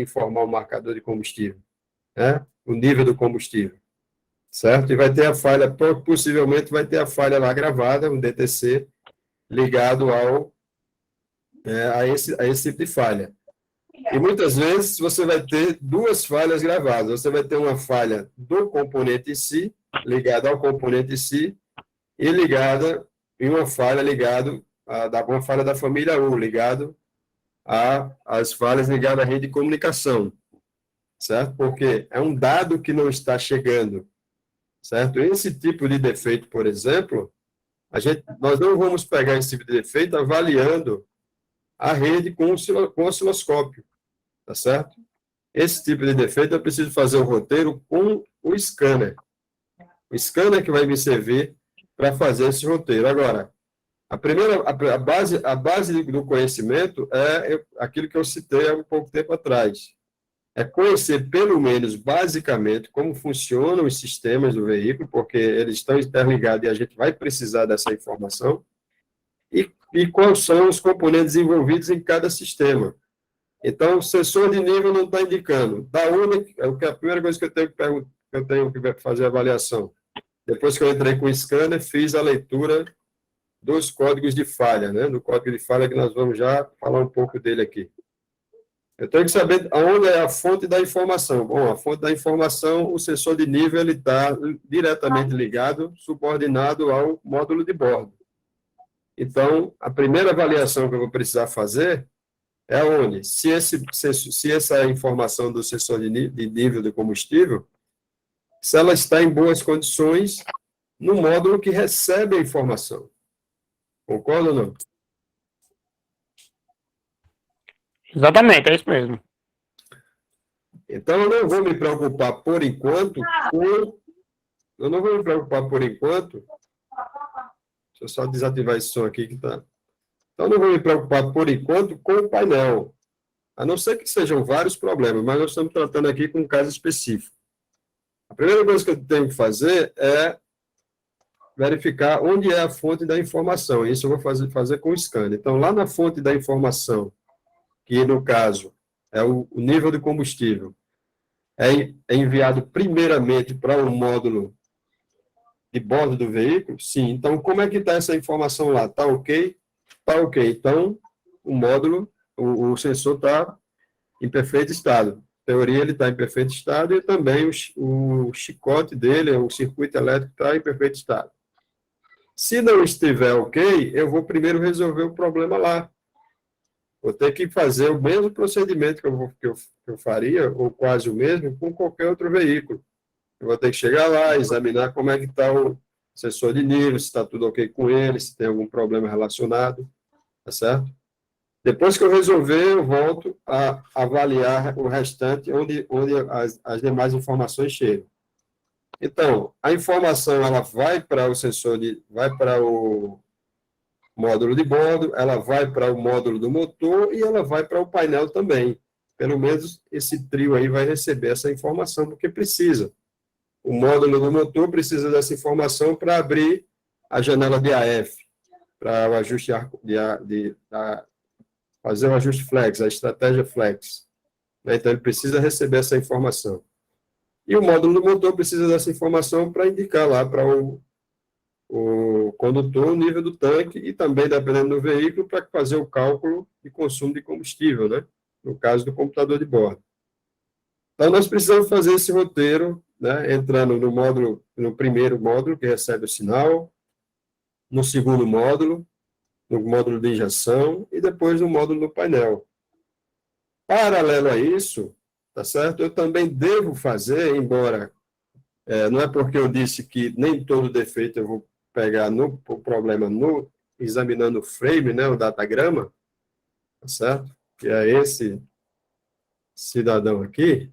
informar o marcador de combustível, né? O nível do combustível, certo? E vai ter a falha, possivelmente vai ter a falha lá gravada, um DTC, ligado a esse tipo de falha. E muitas vezes você vai ter duas falhas gravadas. Você vai ter uma falha do componente em si, ligada ao componente em si, e uma falha uma falha da família U, ligado às falhas ligadas à rede de comunicação, certo? Porque é um dado que não está chegando, certo? Esse tipo de defeito, por exemplo, nós não vamos pegar esse tipo de defeito avaliando a rede com osciloscópio, tá certo? Esse tipo de defeito eu preciso fazer o roteiro com o scanner. O scanner que vai me servir para fazer esse roteiro. Agora, a base do conhecimento é aquilo que eu citei há um pouco tempo atrás. É conhecer, pelo menos, basicamente, como funcionam os sistemas do veículo, porque eles estão interligados e a gente vai precisar dessa informação, e quais são os componentes envolvidos em cada sistema. Então, o sensor de nível não está indicando. Da onde, a primeira coisa que eu tenho que fazer a avaliação. Depois que eu entrei com o scanner, fiz a leitura dos códigos de falha, né? Do código de falha que nós vamos já falar um pouco dele aqui. Eu tenho que saber aonde é a fonte da informação. Bom, a fonte da informação, o sensor de nível, ele está diretamente ligado, subordinado ao módulo de bordo. Então, a primeira avaliação que eu vou precisar fazer é onde? Se essa informação do sensor de nível do combustível, se ela está em boas condições no módulo que recebe a informação. Concorda ou não? Exatamente, é isso mesmo. Então, eu não vou me preocupar por enquanto Deixa eu só desativar esse som aqui que está. Então, não vou me preocupar, por enquanto, com o painel. A não ser que sejam vários problemas, mas nós estamos tratando aqui com um caso específico. A primeira coisa que eu tenho que fazer é verificar onde é a fonte da informação. Isso eu vou fazer com o scanner. Então, lá na fonte da informação, que, no caso, é o nível de combustível, é enviado primeiramente para o módulo de bordo do veículo? Sim. Então, como é que está essa informação lá? Está ok? Está ok. Então, o módulo, o sensor está em perfeito estado. Em teoria, ele está em perfeito estado e também o chicote dele, o circuito elétrico, está em perfeito estado. Se não estiver ok, eu vou primeiro resolver o problema lá. Vou ter que fazer o mesmo procedimento que eu faria, ou quase o mesmo, com qualquer outro veículo. Eu vou ter que chegar lá, examinar como é que está o sensor de nível, se está tudo ok com ele, se tem algum problema relacionado, tá certo? Depois que eu resolver, eu volto a avaliar o restante, onde as demais informações chegam. Então, a informação ela vai para o sensor, vai para o módulo de bordo, ela vai para o módulo do motor e ela vai para o painel também. Pelo menos esse trio aí vai receber essa informação, porque precisa. O módulo do motor precisa dessa informação para abrir a janela de AF, para o ajuste fazer o ajuste flex, a estratégia flex. Então, ele precisa receber essa informação. E o módulo do motor precisa dessa informação para indicar lá para o condutor o nível do tanque e também, dependendo do veículo, para fazer o cálculo de consumo de combustível, né? No caso do computador de bordo. Então, nós precisamos fazer esse roteiro, né? Entrando no primeiro módulo, que recebe o sinal, no segundo módulo, no módulo de injeção e depois no módulo do painel. Paralelo a isso, tá certo? Eu também devo fazer, embora não é porque eu disse que nem todo defeito eu vou pegar o problema examinando o frame, né, o datagrama, tá certo? Que é esse cidadão aqui.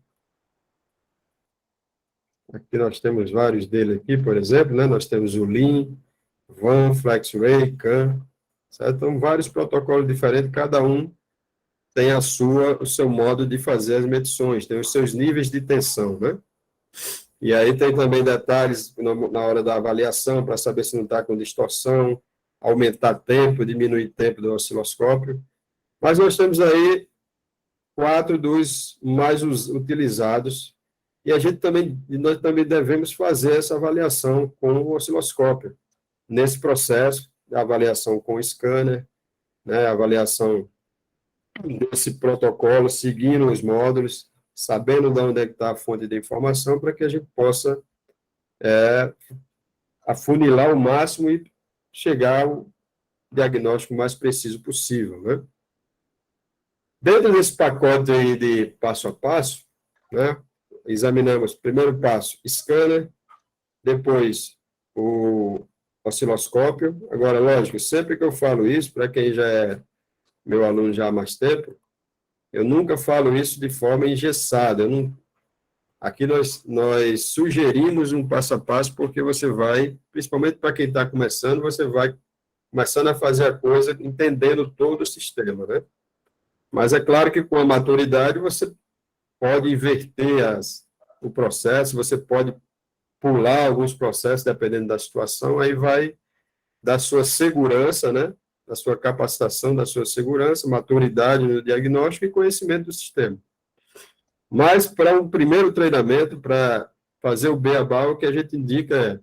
Aqui nós temos vários dele aqui, por exemplo, né? Nós temos o Lean, VAN, FlexRay, CAN, certo? Então, vários protocolos diferentes, cada um tem o seu modo de fazer as medições, tem os seus níveis de tensão, né? E aí tem também detalhes na hora da avaliação, para saber se não está com distorção, aumentar tempo, diminuir tempo do osciloscópio. Mas nós temos aí 4 dos mais utilizados, e nós também devemos fazer essa avaliação com o osciloscópio, nesse processo, a avaliação com o scanner, né, a avaliação desse protocolo, seguindo os módulos, sabendo de onde é que está a fonte de informação, para que a gente possa afunilar o máximo e chegar ao diagnóstico mais preciso possível, né? Dentro desse pacote aí de passo a passo, né, examinamos, primeiro passo, scanner, depois o osciloscópio. Agora, lógico, sempre que eu falo isso, para quem já é meu aluno já há mais tempo, eu nunca falo isso de forma engessada. Aqui nós sugerimos um passo a passo, porque você vai, principalmente para quem está começando, você vai começando a fazer a coisa entendendo todo o sistema, né? Mas é claro que com a maturidade você pode inverter o processo, você pode pular alguns processos, dependendo da situação, aí vai da sua segurança, né? Da sua capacitação, da sua segurança, maturidade no diagnóstico e conhecimento do sistema. Mas, para um primeiro treinamento, para fazer o beabá, o que a gente indica é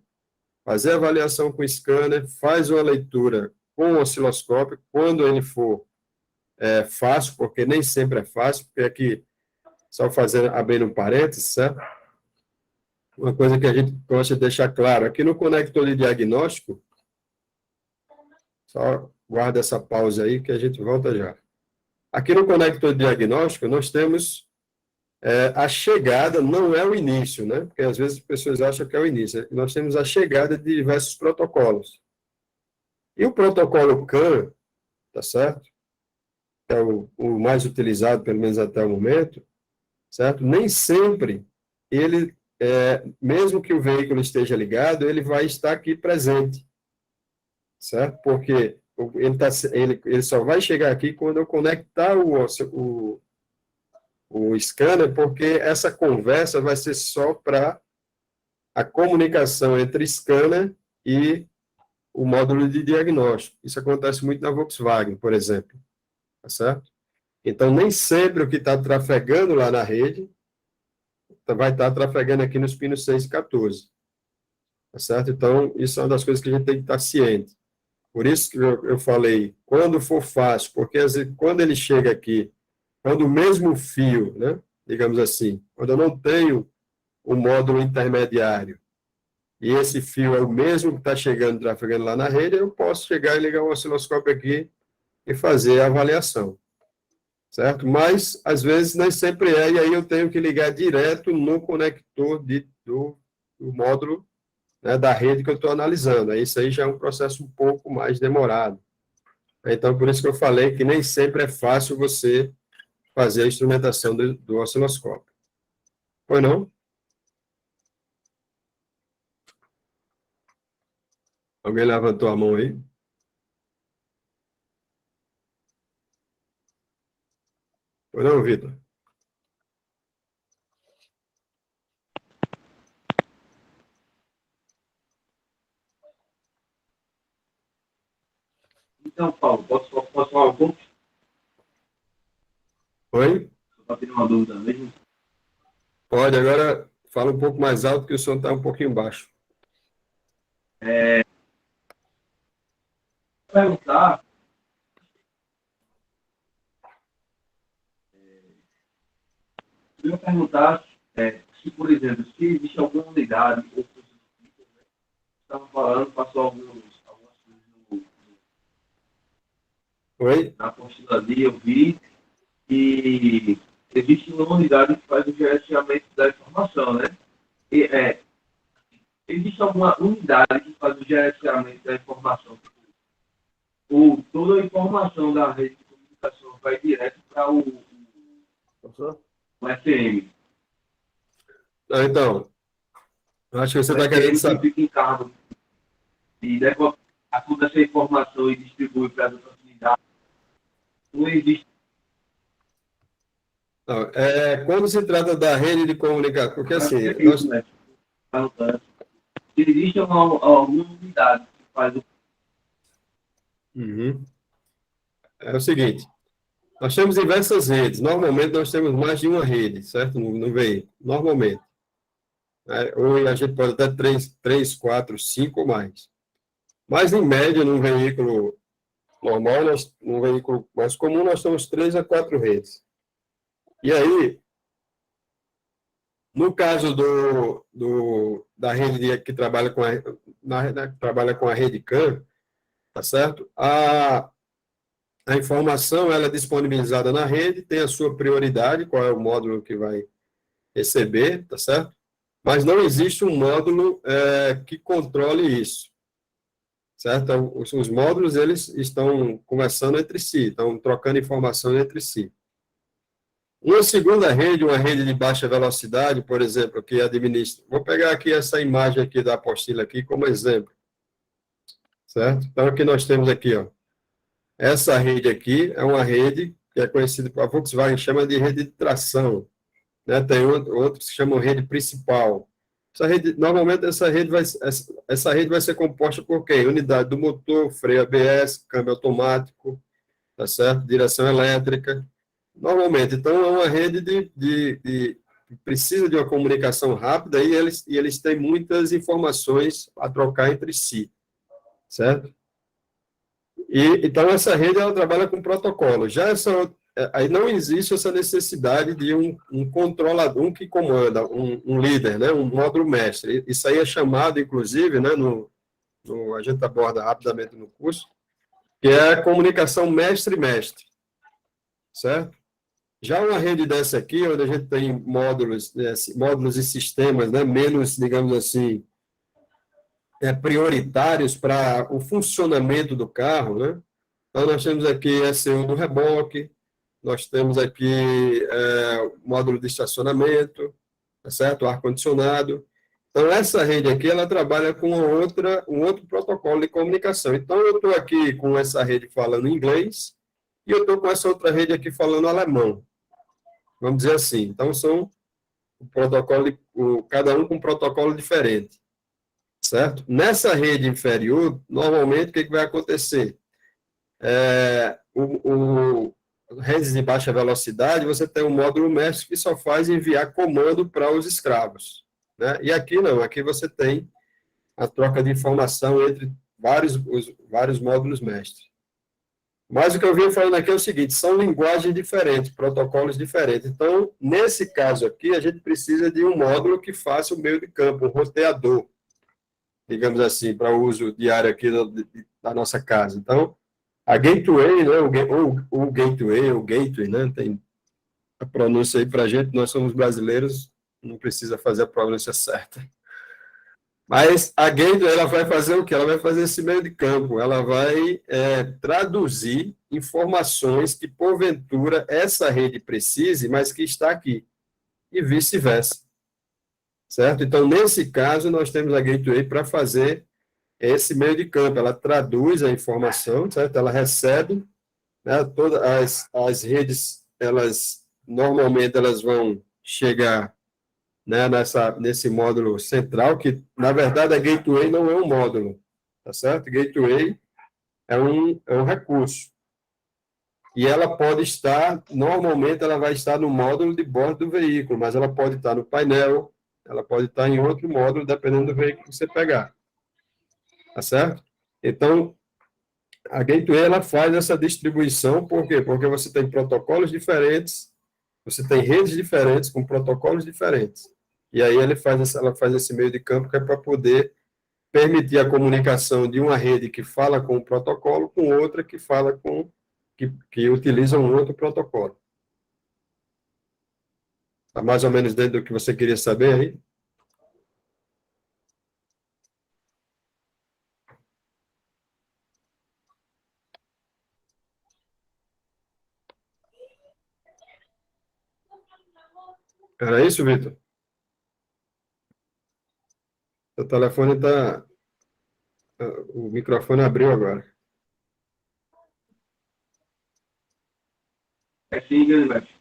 fazer a avaliação com o scanner, faz uma leitura com o osciloscópio, quando ele for fácil, porque nem sempre é fácil, porque aqui, só abrindo um parênteses, certo? Uma coisa que a gente gosta de deixar claro, aqui no conector de diagnóstico, só guarda essa pausa aí que a gente volta já. Aqui no conector de diagnóstico, nós temos a chegada, não é o início, né? Porque às vezes as pessoas acham que é o início. Nós temos a chegada de diversos protocolos. E o protocolo CAN, tá certo? Que é o mais utilizado, pelo menos até o momento, certo? Nem sempre ele, mesmo que o veículo esteja ligado, ele vai estar aqui presente, certo? Porque ele só vai chegar aqui quando eu conectar o scanner, porque essa conversa vai ser só para a comunicação entre scanner e o módulo de diagnóstico. Isso acontece muito na Volkswagen, por exemplo. Tá certo? Então, nem sempre o que está trafegando lá na rede vai estar trafegando aqui nos pinos 6 e 14. Tá certo? Então, isso é uma das coisas que a gente tem que estar ciente. Por isso que eu falei, quando for fácil, porque às vezes, quando ele chega aqui, quando o mesmo fio, né, digamos assim, quando eu não tenho o módulo intermediário, e esse fio é o mesmo que está trafegando lá na rede, eu posso chegar e ligar o osciloscópio aqui e fazer a avaliação, certo? Mas, às vezes, nem sempre e aí eu tenho que ligar direto no conector do módulo, né, da rede que eu estou analisando. Isso aí já é um processo um pouco mais demorado. Então, por isso que eu falei que nem sempre é fácil você fazer a instrumentação do osciloscópio. Foi não? Alguém levantou a mão aí? Ou não, Vitor? Então, Paulo, posso falar um pouco? Oi? Só para ter uma dúvida mesmo. Pode, agora fala um pouco mais alto, que o som está um pouquinho baixo. Perguntar. Eu ia perguntar se, por exemplo, se existe alguma unidade ou coisa do tipo, né? Estava falando, passou algumas coisas Oi? na apostila ali, eu vi que existe uma unidade que faz o gerenciamento da informação, né? E, existe alguma unidade que faz o gerenciamento da informação? Ou toda a informação da rede de comunicação vai direto para o FM? Então, acho que você O está querendo FM que saber. fica em cargo e leva toda essa informação e distribui para as outras unidades. Não existe. Não, quando se trata da rede de comunicação, porque assim, Isso, né? Se existe alguma unidade que faz o. Uhum. É o seguinte, nós temos diversas redes, normalmente nós temos mais de uma rede, certo? No veículo, normalmente. Ou a gente pode até 3, 4, 5 ou mais. Mas, em média, num veículo normal, num veículo mais comum, nós temos 3 a 4 redes. E aí, no caso da rede que trabalha trabalha com a rede CAN, tá certo? A informação ela é disponibilizada na rede, tem a sua prioridade, qual é o módulo que vai receber, tá certo? Mas não existe um módulo que controle isso, certo? Então, os módulos, eles estão conversando entre si, estão trocando informação entre si. Uma segunda rede, uma rede de baixa velocidade, por exemplo, que administra... Vou pegar aqui essa imagem aqui da apostila aqui como exemplo, certo? Então, aqui nós temos aqui, ó, essa rede aqui é uma rede que é conhecida, a Volkswagen chama de rede de tração, né? Tem outros que chamam rede principal. Normalmente, essa rede vai ser composta por quem? Unidade do motor, freio ABS, câmbio automático, tá certo? Direção elétrica. Normalmente, então, é uma rede que precisa de uma comunicação rápida e eles têm muitas informações a trocar entre si, certo? Então, essa rede, ela trabalha com protocolo. Aí não existe essa necessidade de um controlador, um que comanda, um líder, né? Um módulo mestre. Isso aí é chamado, inclusive, né? A gente aborda rapidamente no curso, que é a comunicação mestre-mestre, certo? Já uma rede dessa aqui, onde a gente tem módulos e sistemas, né? Menos, digamos assim, prioritários para o funcionamento do carro, né? Então, nós temos aqui ECU do reboque, nós temos aqui o módulo de estacionamento, tá certo? O ar-condicionado. Então, essa rede aqui, ela trabalha com um outro protocolo de comunicação. Então, eu estou aqui com essa rede falando inglês e eu estou com essa outra rede aqui falando alemão. Vamos dizer assim. Então, são cada um com um protocolo diferente. Certo? Nessa rede inferior, normalmente, o que vai acontecer? Redes de baixa velocidade, você tem um módulo mestre que só faz enviar comando para os escravos, né? E aqui não, aqui você tem a troca de informação entre os vários módulos mestre. Mas o que eu venho falando aqui é o seguinte, são linguagens diferentes, protocolos diferentes. Então, nesse caso aqui, a gente precisa de um módulo que faça o meio de campo, um roteador, digamos assim, para uso diário aqui da nossa casa. Então, a gateway, né, o gateway, né, tem a pronúncia aí para a gente, nós somos brasileiros, não precisa fazer a pronúncia certa. Mas a gateway, ela vai fazer o quê? Ela vai fazer esse meio de campo, ela vai traduzir informações que, porventura, essa rede precise, mas que está aqui, e vice-versa. Certo? Então, nesse caso, nós temos a gateway para fazer esse meio de campo, ela traduz a informação, certo? Ela recebe, né? Todas as redes, elas normalmente elas vão chegar, né, nesse módulo central, que, na verdade, a gateway não é um módulo, tá certo? Gateway é um recurso. E ela pode estar, normalmente, ela vai estar no módulo de bordo do veículo, mas ela pode estar no painel, ela pode estar em outro módulo, dependendo do veículo que você pegar. Tá certo? Então, a gateway, ela faz essa distribuição, por quê? Porque você tem protocolos diferentes, você tem redes diferentes, com protocolos diferentes. E aí ela faz esse meio de campo que é para poder permitir a comunicação de uma rede que fala com um protocolo com outra que fala que utiliza um outro protocolo. Está mais ou menos dentro do que você queria saber aí? Era isso, Vitor? O telefone está... O microfone abriu agora. É sim, grande mestre.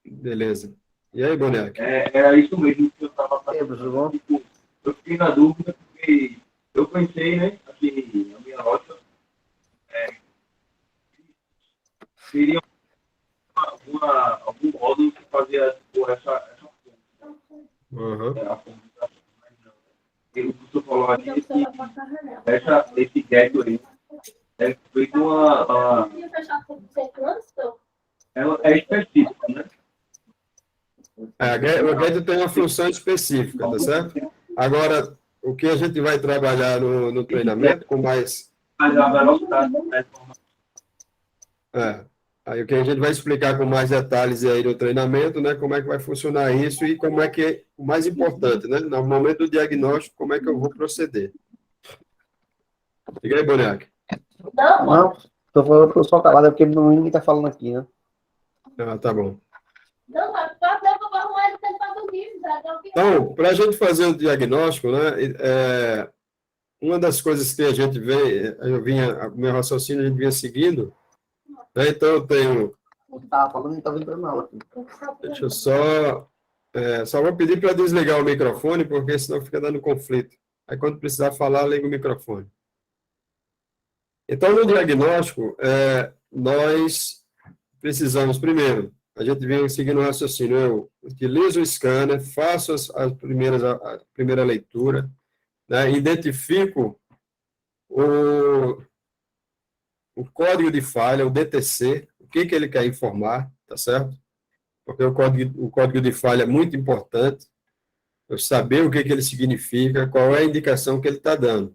Beleza. E aí, Boneco? Era isso mesmo que eu estava Tudo fazendo. bom? Tipo, eu fiquei na dúvida porque eu pensei, né, assim, na minha lógica, seria algum módulo que fazia tipo, essa Uhum. a comunicação. Mas não, né? O que você falou ali é que esse gateway é feito ela é específica, né? O Guedes tem uma função específica, tá certo? Agora, o que a gente vai trabalhar no treinamento com mais... Mas a velocidade da informação. Aí o que a gente vai explicar com mais detalhes aí no treinamento, né? Como é que vai funcionar isso e como é que é o mais importante, né? No momento do diagnóstico, como é que eu vou proceder. Diga aí, Boneco. Não, tô falando que eu sou calado, é porque ninguém tá falando aqui, né? Ah, tá bom. Então, para a gente fazer o diagnóstico, né? Uma das coisas que a gente vê, o meu raciocínio, a gente vinha seguindo, né? Então, eu tenho... O que tava falando, não tava entrando na aula. Deixa eu só vou pedir para desligar o microfone, porque senão fica dando conflito. Aí, quando precisar falar, liga o microfone. Então, no diagnóstico, nós precisamos, primeiro, a gente vem seguindo o raciocínio, eu utilizo o scanner, faço a primeira leitura, né, identifico o código de falha, o DTC, o que ele quer informar, tá certo? Porque o código de falha é muito importante, eu saber o que ele significa, qual é a indicação que ele está dando.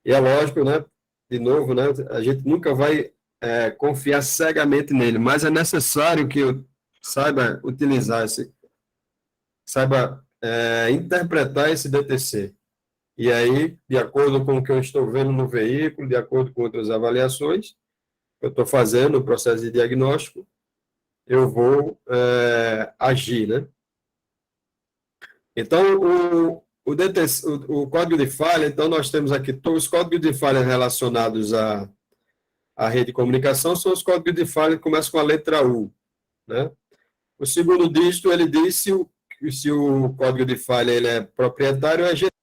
E é lógico, né, de novo, né, a gente nunca vai confiar cegamente nele, mas é necessário que eu saiba utilizar saiba interpretar esse DTC. E aí, de acordo com o que eu estou vendo no veículo, de acordo com outras avaliações que eu estou fazendo no processo de diagnóstico, eu vou agir, né? Então, o DTC, o código de falha, então nós temos aqui todos os códigos de falha relacionados à rede de comunicação, são os códigos de falha que começam com a letra U, né? O segundo dígito, ele diz se o código de falha ele é proprietário ou é genérico.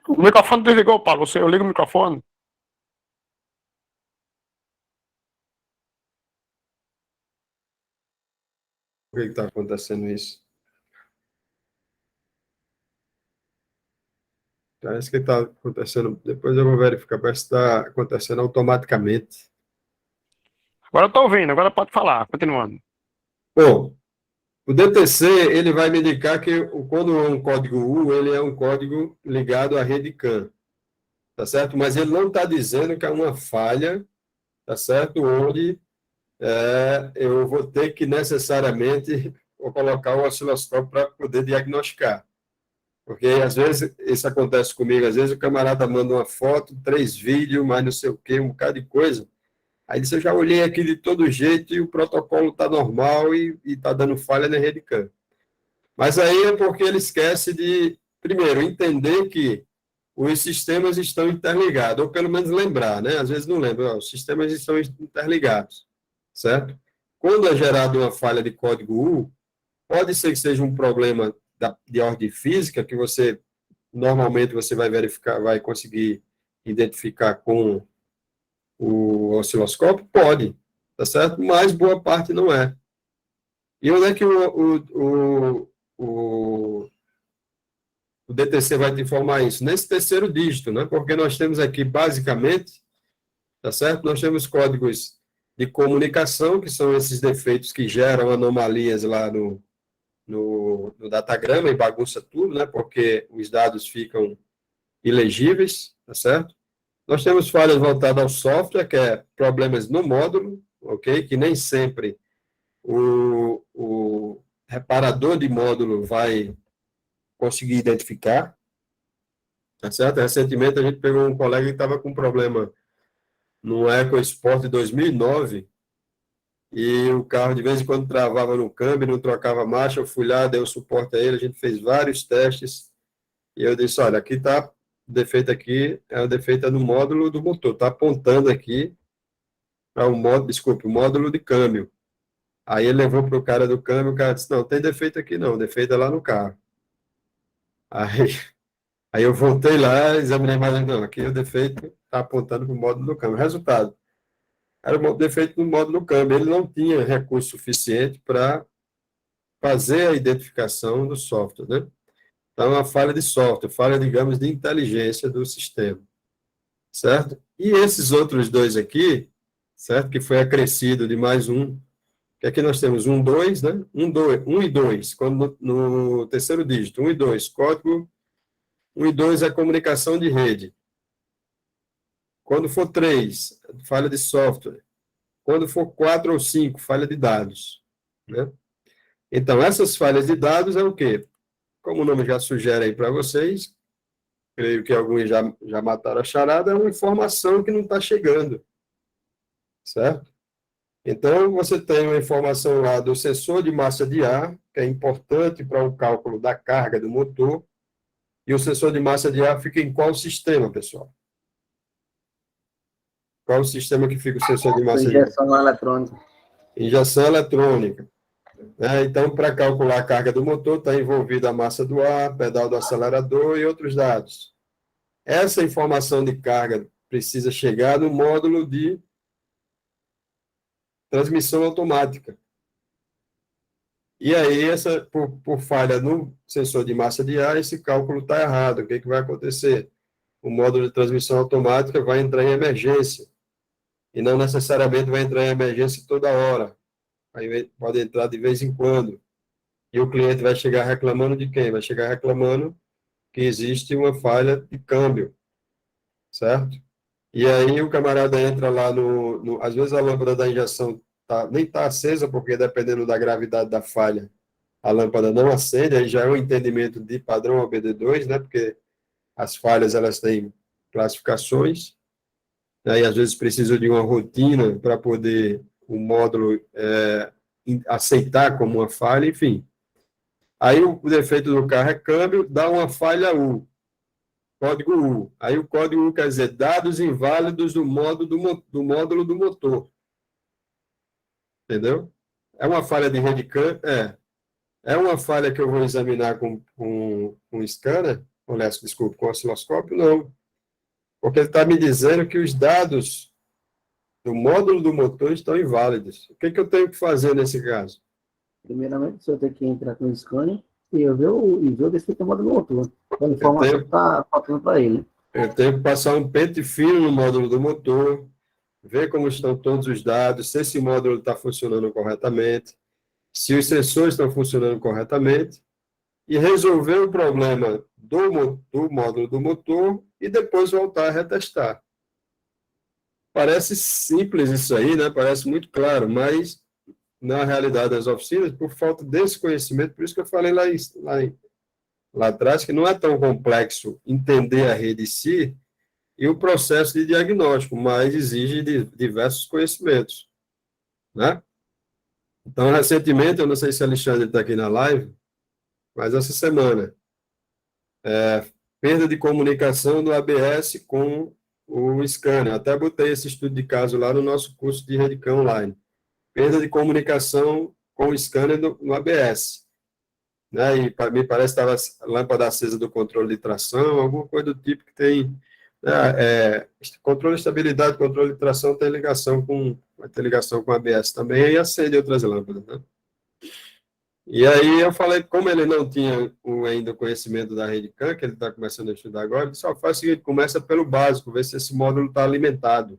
O microfone desligou, Paulo. Eu ligo o microfone. Por que está acontecendo isso? Parece que está acontecendo. Depois eu vou verificar, parece que está acontecendo automaticamente. Agora eu tô ouvindo, agora pode falar. Continuando. Bom, o DTC, ele vai me indicar que quando é um código U, ele é um código ligado à rede CAN, tá certo? Mas ele não está dizendo que é uma falha, tá certo? Onde eu vou ter que necessariamente colocar o osciloscópio para poder diagnosticar. Porque, às vezes, isso acontece comigo, às vezes o camarada manda uma foto, 3 vídeos, mais não sei o quê, um bocado de coisa. Aí disse, eu já olhei aqui de todo jeito e o protocolo está normal e está dando falha na rede CAN. Mas aí é porque ele esquece de, primeiro, entender que os sistemas estão interligados, ou pelo menos lembrar, né? Às vezes não lembra, os sistemas estão interligados, certo? Quando é gerada uma falha de código U, pode ser que seja um problema de ordem física, que normalmente você vai verificar, vai conseguir identificar com o osciloscópio? Pode, tá certo? Mas boa parte não é. E onde é que o DTC vai te informar isso? Nesse terceiro dígito, né? Porque nós temos aqui, basicamente, tá certo? Nós temos códigos de comunicação, que são esses defeitos que geram anomalias lá no datagrama e bagunça tudo, né? Porque os dados ficam ilegíveis, tá certo? Nós temos falhas voltadas ao software, que é problemas no módulo, ok? Que nem sempre o reparador de módulo vai conseguir identificar, tá certo? Recentemente a gente pegou um colega que estava com problema no EcoSport 2009 e o carro de vez em quando travava no câmbio, não trocava marcha, eu fui lá, dei o suporte a ele, a gente fez vários testes e eu disse, olha, aqui está, o defeito aqui é o defeito no módulo do motor, está apontando aqui para o módulo, desculpe, o módulo de câmbio. Aí ele levou para o cara do câmbio, o cara disse, não, tem defeito aqui não, o defeito é lá no carro. Aí eu voltei lá, examinei mais, não, aqui o defeito está apontando para o módulo do câmbio. Resultado, era o defeito no módulo do câmbio, ele não tinha recurso suficiente para fazer a identificação do software, né? Então, é uma falha de software, falha, digamos, de inteligência do sistema, certo? E esses outros dois aqui, certo? Que foi acrescido de mais um, que aqui nós temos 1, 2, né? 1 e 2, quando no terceiro dígito, 1 e 2, código 1 e 2 é comunicação de rede. Quando for 3, falha de software. Quando for 4 ou 5, falha de dados, né? Então, essas falhas de dados é o quê? Como o nome já sugere aí para vocês, creio que alguns já mataram a charada, é uma informação que não está chegando, certo? Então, você tem uma informação lá do sensor de massa de ar, que é importante para o cálculo da carga do motor, e o sensor de massa de ar fica em qual sistema, pessoal? Qual o sistema que fica o sensor de massa de ar? Injeção eletrônica. Injeção eletrônica. Então, para calcular a carga do motor, está envolvida a massa do ar, pedal do acelerador e outros dados. Essa informação de carga precisa chegar no módulo de transmissão automática. E aí, por falha no sensor de massa de ar, esse cálculo está errado. O que vai acontecer? O módulo de transmissão automática vai entrar em emergência. E não necessariamente vai entrar em emergência toda hora. Aí pode entrar de vez em quando. E o cliente vai chegar reclamando de quem? Vai chegar reclamando que existe uma falha de câmbio, certo? E aí o camarada entra lá às vezes a lâmpada da injeção nem está acesa, porque dependendo da gravidade da falha, a lâmpada não acende, aí já é um entendimento de padrão OBD2, né? Porque as falhas, elas têm classificações, aí às vezes precisa de uma rotina para poder o módulo aceitar como uma falha, enfim. Aí o defeito do carro é câmbio, dá uma falha U, código U. Aí o código U quer dizer dados inválidos do módulo do motor. Entendeu? É uma falha de rede câmbio? É uma falha que eu vou examinar com scanner? Desculpa, com osciloscópio? Não. Porque ele está me dizendo que os dados do módulo do motor estão inválidos. O que eu tenho que fazer nesse caso? Primeiramente, o senhor tem que entrar com o scanner e eu ver o defeito do módulo do motor. A informação está faltando para ele. Eu tenho que passar um pente fino no módulo do motor, ver como estão todos os dados, se esse módulo está funcionando corretamente, se os sensores estão funcionando corretamente, e resolver o problema do módulo do motor e depois voltar a retestar. Parece simples isso aí, né? Parece muito claro, mas na realidade das oficinas, por falta desse conhecimento, por isso que eu falei lá atrás, que não é tão complexo entender a rede em si e o processo de diagnóstico, mas exige diversos conhecimentos, né? Então, recentemente, eu não sei se o Alexandre está aqui na live, mas essa semana, perda de comunicação do ABS com o scanner. Até botei esse estudo de caso lá no nosso curso de Redicam online. Perda de comunicação com o scanner no ABS. Né? E me parece que estava a lâmpada acesa do controle de tração, alguma coisa do tipo que tem... Né? Controle de estabilidade, controle de tração vai ter ligação com o ABS também, e acende outras lâmpadas, né? E aí eu falei, como ele não tinha ainda o conhecimento da Redicam, que ele está começando a estudar agora, ele só faz o seguinte, começa pelo básico, vê se esse módulo está alimentado.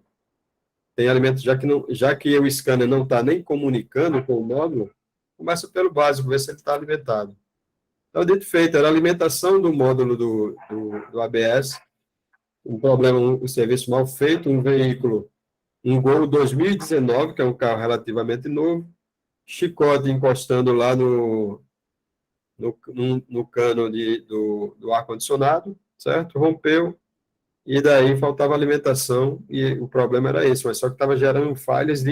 Tem alimento, já que o scanner não está nem comunicando com o módulo, começa pelo básico, vê se ele está alimentado. Então, dito feito, era a alimentação do módulo do ABS, um problema, um serviço mal feito, um veículo, um Gol 2019, que é um carro relativamente novo, chicote encostando lá no cano do ar-condicionado, certo? Rompeu, e daí faltava alimentação, e o problema era esse, mas só que estava gerando falhas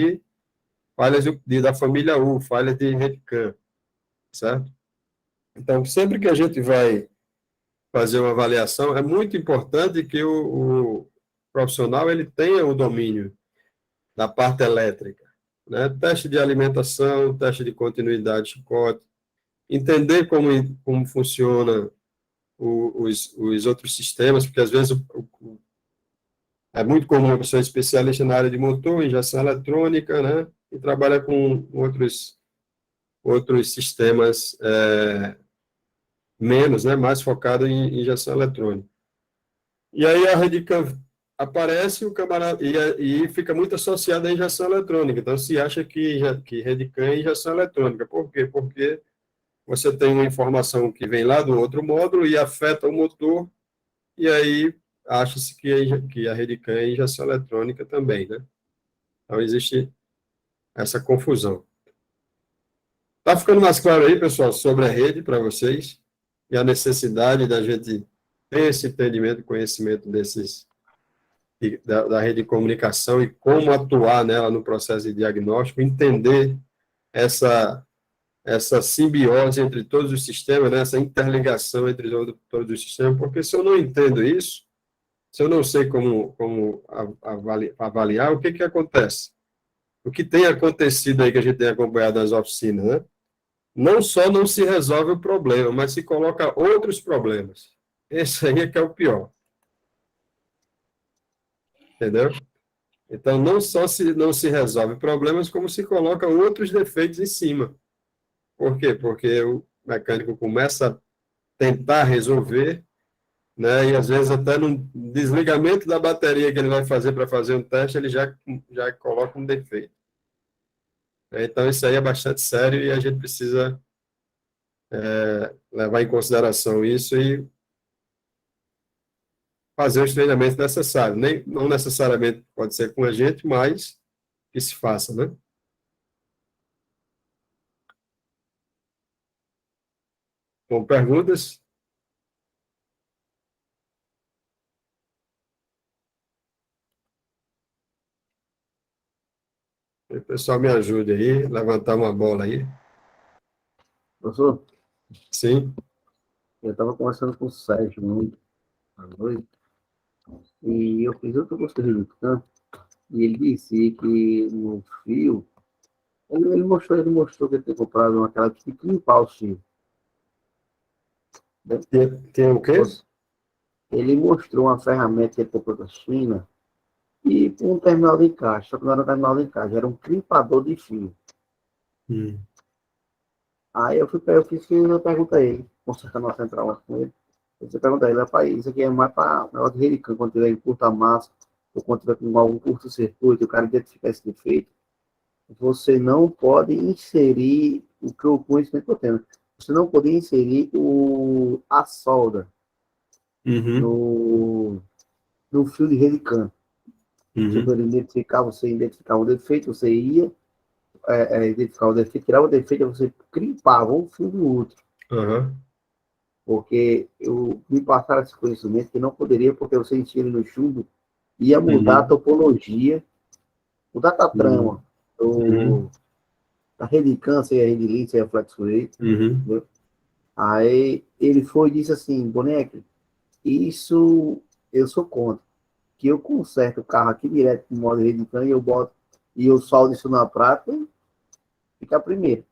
da família U, falhas de Redicam, certo? Então, sempre que a gente vai fazer uma avaliação, é muito importante que o profissional ele tenha o domínio da parte elétrica, né? Teste de alimentação, teste de continuidade, chicote, entender como funciona os outros sistemas, porque às vezes é muito comum a pessoa especialista na área de motor, injeção eletrônica, né? E trabalha com outros sistemas menos, né? Mais focado em injeção eletrônica. E aí a Redicam aparece o camarada, e fica muito associada à injeção eletrônica. Então, se acha que Redicam é injeção eletrônica. Por quê? Porque você tem uma informação que vem lá do outro módulo e afeta o motor, e aí acha-se que a Redicam é injeção eletrônica também, né? Então, existe essa confusão. Está ficando mais claro aí, pessoal, sobre a rede para vocês e a necessidade da gente ter esse entendimento e conhecimento da rede de comunicação e como atuar nela no processo de diagnóstico, entender essa simbiose entre todos os sistemas, né? Essa interligação entre todos os sistemas, porque se eu não entendo isso, se eu não sei como avaliar, o que acontece? O que tem acontecido aí que a gente tem acompanhado nas oficinas, né? Não só não se resolve o problema, mas se coloca outros problemas. Esse aí é que é o pior. Entendeu? Então, não só não se resolve problemas, como se coloca outros defeitos em cima. Por quê? Porque o mecânico começa a tentar resolver, né? E às vezes até no desligamento da bateria que ele vai fazer para fazer um teste, ele já coloca um defeito. Então, isso aí é bastante sério e a gente precisa levar em consideração isso e fazer os treinamentos necessários. Não necessariamente pode ser com a gente, mas que se faça, né? Com perguntas? O pessoal me ajude aí, levantar uma bola aí. Professor, Sim. eu estava conversando com o Sérgio muito à noite, e eu fiz outro curso de Redicam, e ele disse que no fio, ele mostrou que ele tinha comprado aquela que fica limpar o fio. Tem o quê? Ele mostrou uma ferramenta que ele comprou da China e um terminal de encaixe, só que não era um terminal de encaixe, era um crimpador de fio. Aí eu fiz uma pergunta a ele, consertando a central lá com ele. Você pergunta a ele, rapaz, isso aqui é mais para o negócio de Redicam, quando tiver em curta massa, ou quando tiver com algum curto-circuito, o cara identificar esse defeito, você não pode inserir o que o conhecimento que eu tenho. Você não pode inserir a solda no fio de Redicam. Você identificava o defeito, você ia identificar o defeito, tirava o defeito, você crimpava um fio do outro. Porque me passaram esse conhecimento que não poderia, porque você insere no chumbo, ia mudar a topologia, o datatrama, da Redicam, se é Redilin, se é Flexway. Aí ele foi e disse assim, Boneco, Isso eu sou contra. Que eu conserto o carro aqui direto com o modo Redicam e eu boto e eu soldo isso na prata, fica primeiro.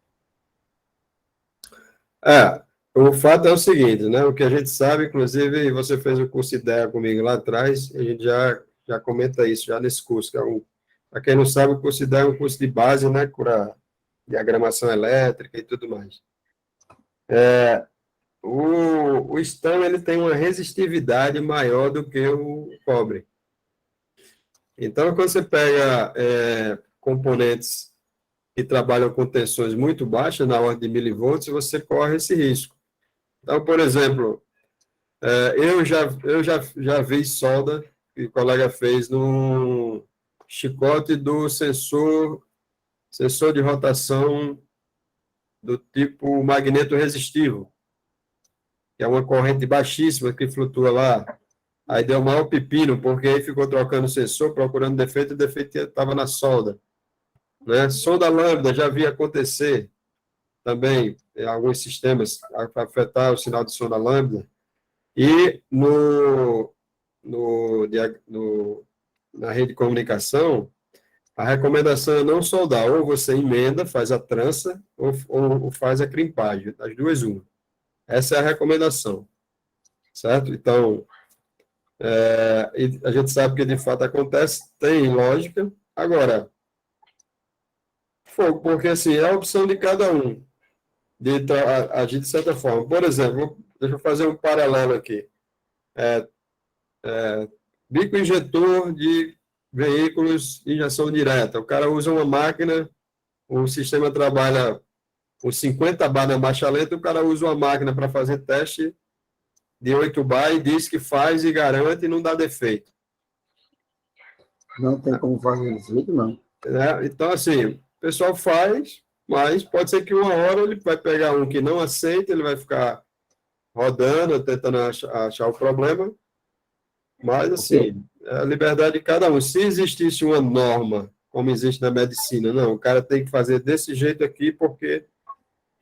O fato é o seguinte, né? O que a gente sabe, inclusive, você fez o curso de ideia comigo lá atrás, a gente já comenta isso, já nesse curso, que é para quem não sabe, o curso de ideia é um curso de base, né? Para diagramação elétrica e tudo mais. O estanho, ele tem uma resistividade maior do que o cobre. Então, quando você pega componentes que trabalham com tensões muito baixas, na ordem de milivolts, você corre esse risco. Então, por exemplo, eu já vi solda que o colega fez no chicote do sensor de rotação do tipo magneto resistivo, que é uma corrente baixíssima que flutua lá. Aí deu maior pepino, porque aí ficou trocando o sensor, procurando defeito, e o defeito estava na solda. Né? Sonda lambda, já vi acontecer também em alguns sistemas, afetar o sinal de sonda lambda. E na rede de comunicação, a recomendação é não soldar, ou você emenda, faz a trança, ou faz a crimpagem, as duas uma. Essa é a recomendação, certo? Então, e a gente sabe que de fato acontece, tem lógica. Agora, fogo, porque assim, é a opção de cada um de agir de certa forma. Por exemplo, deixa eu fazer um paralelo aqui. Bico injetor de veículos de injeção direta. O cara usa uma máquina, o sistema trabalha com 50 bar na marcha lenta, o cara usa uma máquina para fazer teste de 8 bar e diz que faz e garante e não dá defeito. Não tem como fazer desse jeito, não. Então, assim, o pessoal faz, mas pode ser que uma hora ele vai pegar um que não aceita, ele vai ficar rodando, tentando achar o problema. Mas, assim, é a liberdade de cada um. Se existisse uma norma, como existe na medicina, não, o cara tem que fazer desse jeito aqui porque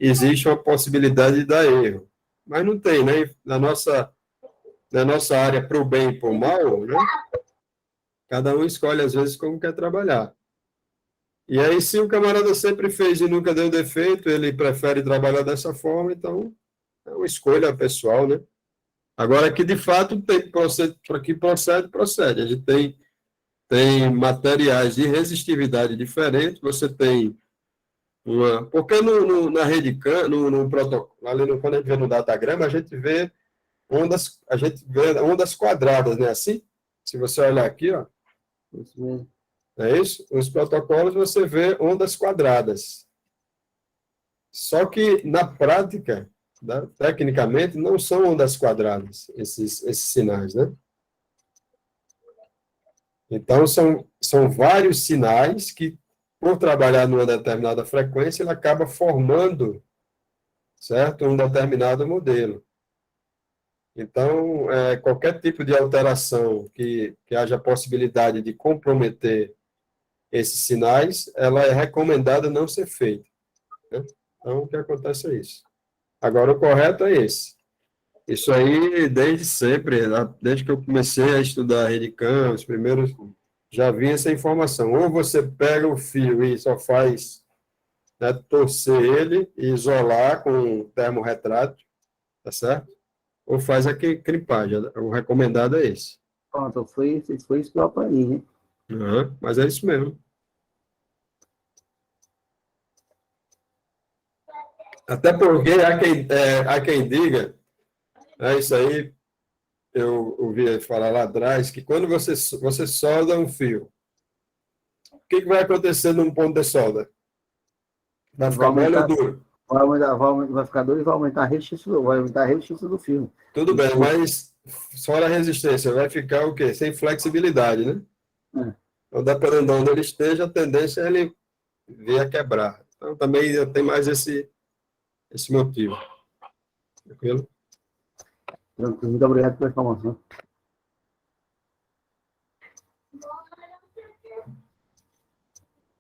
existe uma possibilidade de dar erro. Mas não tem, né? Na nossa área, para o bem e para o mal, né? Cada um escolhe, às vezes, como quer trabalhar. E aí, se o camarada sempre fez e nunca deu defeito, ele prefere trabalhar dessa forma, então é uma escolha pessoal, né? Agora, que de fato procede. A gente tem materiais de resistividade diferentes, você tem uma. Porque na rede no protocolo, quando a gente vê no datagrama, a gente vê ondas quadradas, né? Assim, se você olhar aqui, ó, Isso mesmo. é isso? Os protocolos você vê ondas quadradas. Só que, na prática, né, tecnicamente, não são ondas quadradas, esses sinais, né? Então, são vários sinais que, por trabalhar numa determinada frequência, ele acaba formando, certo? Um determinado modelo. Então, qualquer tipo de alteração que haja possibilidade de comprometer esses sinais, ela é recomendada não ser feita. Né? Então, o que acontece é isso. Agora, o correto é esse. Isso aí, desde sempre, desde que eu comecei a estudar Redicam, os primeiros, já vi essa informação. Ou você pega o fio e só faz, né, torcer ele e isolar com termorretrátil, tá certo? Ou faz a crimpagem. O recomendado é esse. Pronto, foi isso que eu aprendi, né? Mas é isso mesmo. Até porque há quem diga, isso aí eu ouvi falar lá atrás, que quando você solda um fio, o que vai acontecer num ponto de solda? Vai ficar mole ou duro? Vai ficar duro e vai aumentar a resistência do filme. Tudo bem, mas fora a resistência, vai ficar o quê? Sem flexibilidade, né? Então, dependendo de onde ele esteja, a tendência é ele vir a quebrar. Então, também tem mais esse motivo. Tranquilo? Tranquilo, muito obrigado pela informação.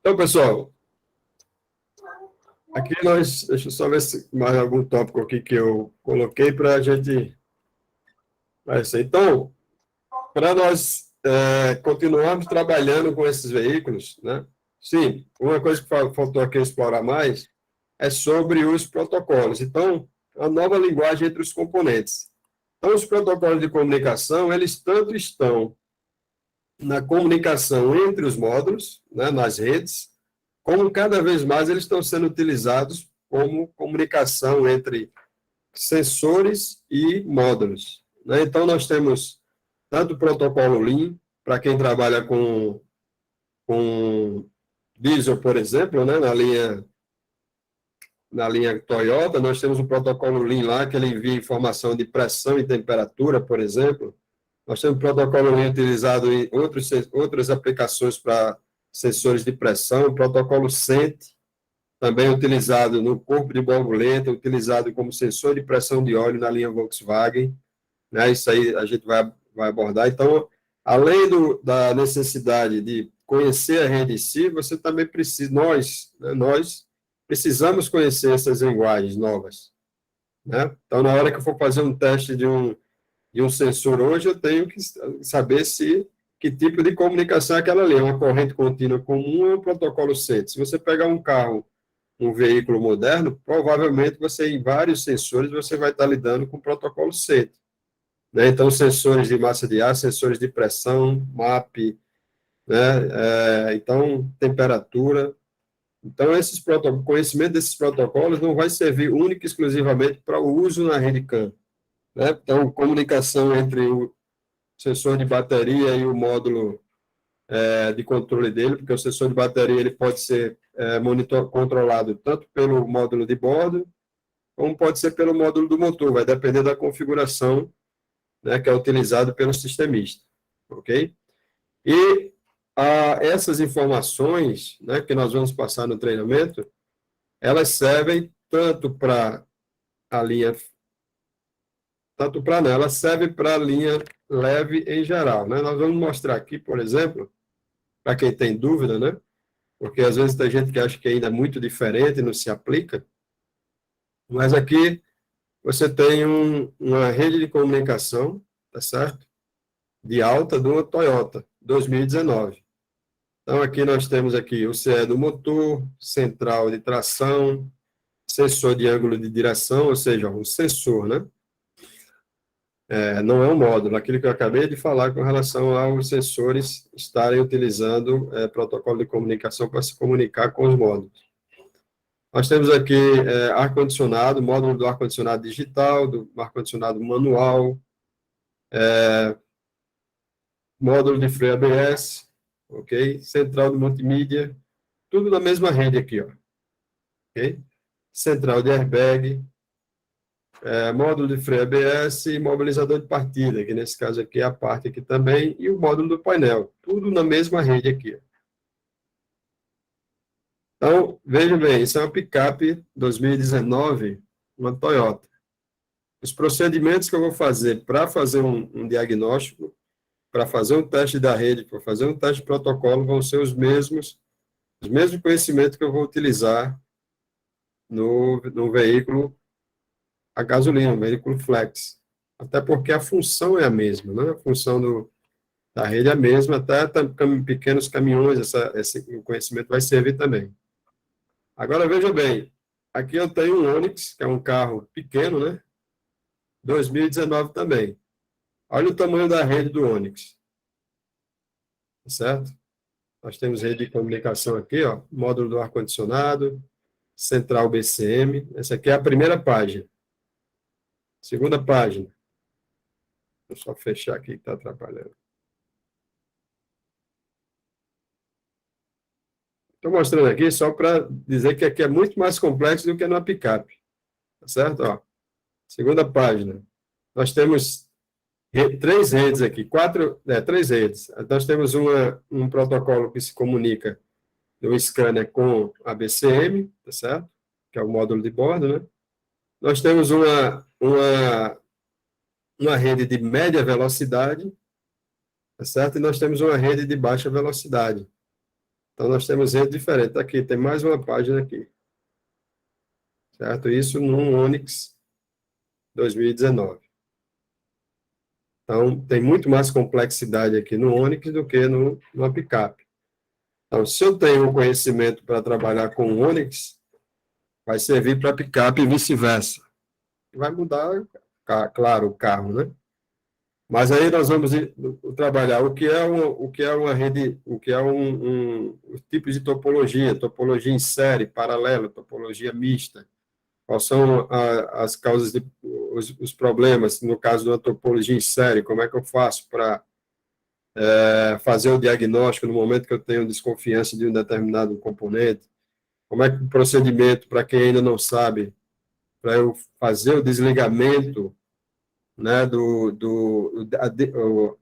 Então, pessoal, aqui deixa eu só ver se mais algum tópico aqui que eu coloquei para a gente Então, para nós continuarmos trabalhando com esses veículos, né? Sim, uma coisa que faltou aqui explorar mais é sobre os protocolos. Então, a nova linguagem entre os componentes. Então, os protocolos de comunicação, eles tanto estão na comunicação entre os módulos, né, nas redes, como cada vez mais eles estão sendo utilizados como comunicação entre sensores e módulos, né? Então, nós temos tanto o protocolo Lean, para quem trabalha com diesel, por exemplo, né, na linha Toyota, nós temos o protocolo Lean lá, que ele envia informação de pressão e temperatura, por exemplo. Nós temos o protocolo Lean utilizado em outras aplicações para sensores de pressão, o protocolo SENT, também utilizado no corpo de borboleta, utilizado como sensor de pressão de óleo na linha Volkswagen, né? Isso aí a gente vai abordar. Então, além da necessidade de conhecer a rede em si, você também precisa, nós precisamos conhecer essas linguagens novas, né? Então, na hora que eu for fazer um teste de um sensor hoje, eu tenho que saber que tipo de comunicação é aquela ali, é uma corrente contínua comum ou um protocolo SET. Se você pegar um carro, um veículo moderno, provavelmente em vários sensores, você vai estar lidando com o protocolo SET, né? Então, sensores de massa de ar, sensores de pressão, MAP, né? Então, temperatura. Então, o conhecimento desses protocolos não vai servir única e exclusivamente para o uso na rede CAN, né? Então, comunicação entre o sensor de bateria e o módulo de controle dele, porque o sensor de bateria ele pode ser controlado tanto pelo módulo de bordo, como pode ser pelo módulo do motor, vai depender da configuração, né, que é utilizado pelo sistemista, ok? E essas informações, né, que nós vamos passar no treinamento, elas servem tanto para a linha, ela serve para a linha leve em geral, né? Nós vamos mostrar aqui, por exemplo, para quem tem dúvida, né? Porque às vezes tem gente que acha que ainda é muito diferente e não se aplica, mas aqui você tem uma rede de comunicação, tá certo? De alta do Toyota, 2019. Então, aqui nós temos aqui o CE do motor, central de tração, sensor de ângulo de direção, ou seja, um sensor, né? Não é um módulo, aquilo que eu acabei de falar com relação aos sensores estarem utilizando protocolo de comunicação para se comunicar com os módulos. Nós temos aqui ar-condicionado, módulo do ar-condicionado digital, do ar-condicionado manual, módulo de freio ABS, ok? Central de multimídia, tudo na mesma rede aqui, ó. Ok? Central de airbag, módulo de freio ABS e mobilizador de partida, que nesse caso aqui é a parte aqui também, e o módulo do painel, tudo na mesma rede aqui. Então, veja bem, isso é uma picape 2019, uma Toyota. Os procedimentos que eu vou fazer para fazer um diagnóstico, para fazer um teste da rede, para fazer um teste de protocolo, vão ser os mesmos conhecimentos que eu vou utilizar no veículo a gasolina, um veículo flex. Até porque a função é a mesma, né? A função da rede é a mesma, até pequenos caminhões, esse conhecimento vai servir também. Agora, veja bem, aqui eu tenho um Onix, que é um carro pequeno, né? 2019 também. Olha o tamanho da rede do Onix. Certo? Nós temos rede de comunicação aqui, ó, módulo do ar-condicionado, central BCM. Essa aqui é a primeira página. Segunda página. Deixa eu só fechar aqui que está atrapalhando. Estou mostrando aqui só para dizer que aqui é muito mais complexo do que na picape. Tá certo? Ó, segunda página. Nós temos três redes aqui, três redes. Nós temos um protocolo que se comunica do scanner com a BCM, tá certo? Que é o módulo de bordo, né? Nós temos uma rede de média velocidade, tá certo? E nós temos uma rede de baixa velocidade. Então, nós temos rede diferente. Aqui, tem mais uma página aqui. Certo? Isso num Onix 2019. Então, tem muito mais complexidade aqui no Onix do que no picape. Então, se eu tenho um conhecimento para trabalhar com o Onix, vai servir para picape e vice-versa. Vai mudar, claro, o carro, né? Mas aí nós vamos trabalhar o que é uma rede, o que é os tipos de topologia em série, paralela, topologia mista. Quais são as causas, os problemas, no caso de uma topologia em série, como é que eu faço para fazer o diagnóstico no momento que eu tenho desconfiança de um determinado componente? Como é que o procedimento, para quem ainda não sabe, para eu fazer o desligamento, né,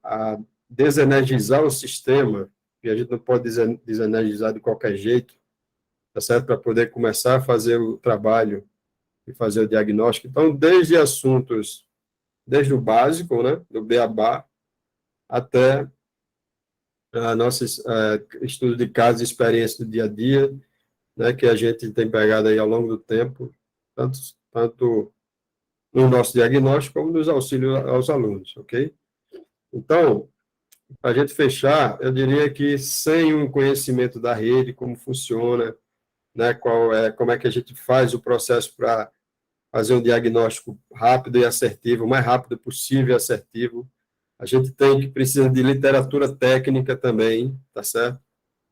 a desenergizar o sistema, que a gente não pode desenergizar de qualquer jeito, tá certo? Para poder começar a fazer o trabalho e fazer o diagnóstico. Então, desde o básico, né, do beabá, até a nossa estudo de casos e experiência do dia a dia, né, que a gente tem pegado aí ao longo do tempo, tanto no nosso diagnóstico como nos auxílios aos alunos, ok? Então, para a gente fechar, eu diria que sem um conhecimento da rede, como funciona, né, como é que a gente faz o processo para fazer um diagnóstico rápido e assertivo, o mais rápido possível e assertivo. A gente precisa de literatura técnica também, tá certo?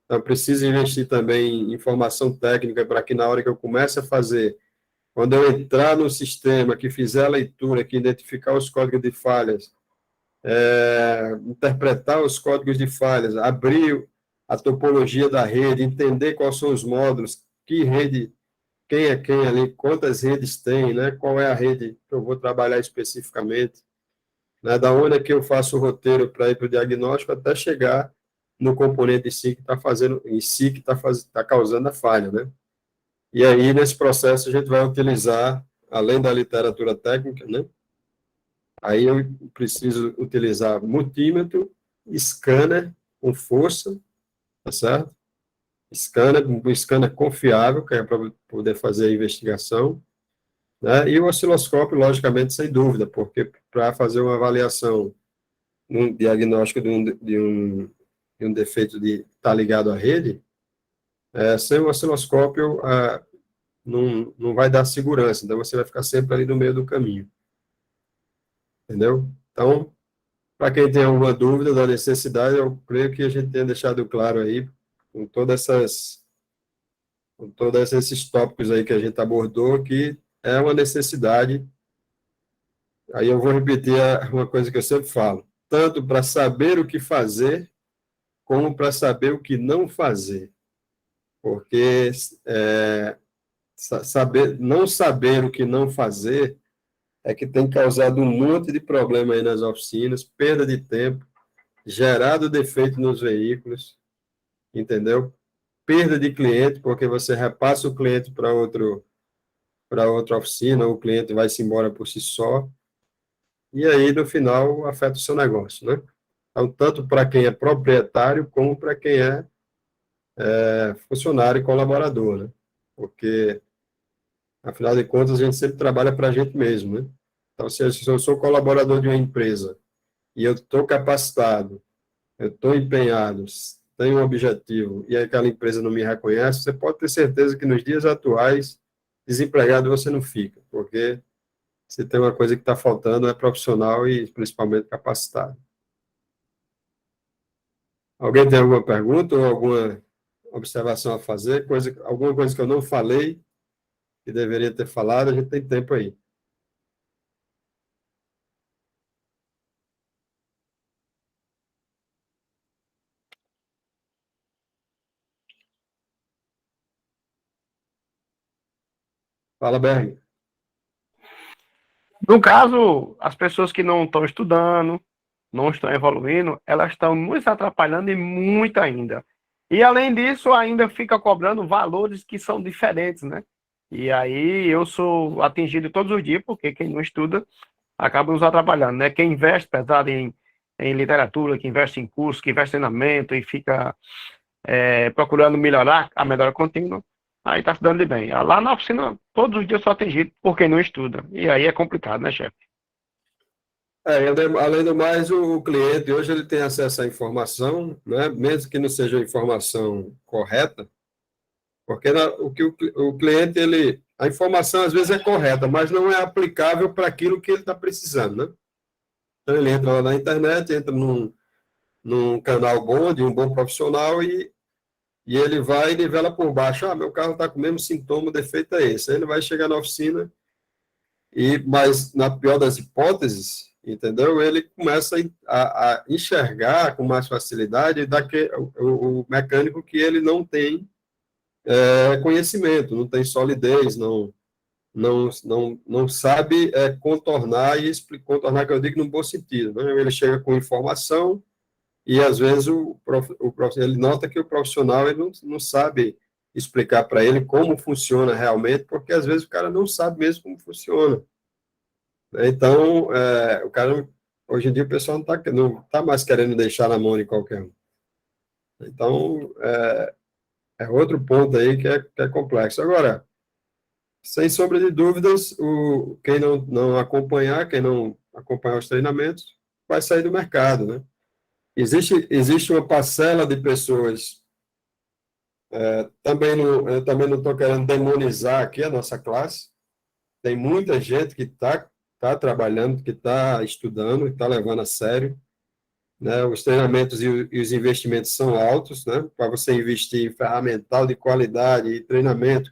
Então, precisa investir também em informação técnica para que na hora que eu comece a fazer, quando eu entrar no sistema, que fizer a leitura, que identificar os códigos de falhas, interpretar os códigos de falhas, abrir a topologia da rede, entender quais são os módulos, que rede, quem é quem ali, quantas redes tem, né? Qual é a rede que eu vou trabalhar especificamente, né? Da onde é que eu faço o roteiro para ir para o diagnóstico até chegar no componente em si que está fazendo, em si que está causando a falha, né? E aí, nesse processo, a gente vai utilizar, além da literatura técnica, né? Aí eu preciso utilizar multímetro, scanner com força, tá certo? Um scanner confiável, que é para poder fazer a investigação, né? E o osciloscópio, logicamente, sem dúvida, porque para fazer uma avaliação, um diagnóstico de um defeito de estar ligado à rede, sem o osciloscópio, não vai dar segurança, então você vai ficar sempre ali no meio do caminho. Entendeu? Então, para quem tem alguma dúvida da necessidade, eu creio que a gente tenha deixado claro aí, com com todos esses tópicos aí que a gente abordou, que é uma necessidade. Aí eu vou repetir uma coisa que eu sempre falo, tanto para saber o que fazer, como para saber o que não fazer. Porque não saber o que não fazer é que tem causado um monte de problema aí nas oficinas, perda de tempo, gerado defeito nos veículos, entendeu? Perda de cliente, porque você repassa o cliente para outra oficina, o cliente vai se embora por si só, e aí, no final, afeta o seu negócio, né? Então, tanto para quem é proprietário, como para quem é funcionário e colaborador, né? Porque, afinal de contas, a gente sempre trabalha para a gente mesmo, né? Então, se eu sou colaborador de uma empresa e eu estou capacitado, eu estou empenhado, tenho um objetivo e aquela empresa não me reconhece, você pode ter certeza que nos dias atuais, desempregado você não fica, porque se tem uma coisa que está faltando é profissional e principalmente capacitado. Alguém tem alguma pergunta ou alguma observação a fazer? Alguma coisa que eu não falei, que deveria ter falado, a gente tem tempo aí. Fala, Berg. No caso, as pessoas que não estão estudando, não estão evoluindo, elas estão nos atrapalhando e muito ainda. E, além disso, ainda fica cobrando valores que são diferentes, né? E aí eu sou atingido todos os dias, porque quem não estuda acaba nos atrapalhando, né? Quem investe pesado em literatura, que investe em curso, que investe em treinamento e fica procurando melhorar a melhora contínua, aí está se dando de bem. Lá na oficina, todos os dias eu sou atingido por quem não estuda. E aí é complicado, né, chefe? Além do mais, o cliente hoje ele tem acesso à informação, né, mesmo que não seja a informação correta, porque o cliente, a informação às vezes é correta, mas não é aplicável para aquilo que ele está precisando, né? Então, ele entra lá na internet, entra num canal bom, de um bom profissional, e ele vai e nivela por baixo. Ah, meu carro está com o mesmo sintoma, o defeito é esse. Aí ele vai chegar na oficina, mas na pior das hipóteses, entendeu? Ele começa a enxergar com mais facilidade o mecânico que ele não tem conhecimento, não tem solidez, não sabe contornar, contornar que eu digo no bom sentido, né? Ele chega com informação e, às vezes, ele nota que o profissional ele não sabe explicar para ele como funciona realmente, porque, às vezes, o cara não sabe mesmo como funciona. Então, o cara, hoje em dia, o pessoal não tá mais querendo deixar na mão de qualquer um. Então, é outro ponto aí que é complexo. Agora, sem sombra de dúvidas, quem não acompanhar os treinamentos, vai sair do mercado, né? Existe uma parcela de pessoas, eu também não estou querendo demonizar aqui a nossa classe, tem muita gente que tá trabalhando, que está estudando, que está levando a sério, né? Os treinamentos e os investimentos são altos, né? Para você investir em ferramental de qualidade e treinamento,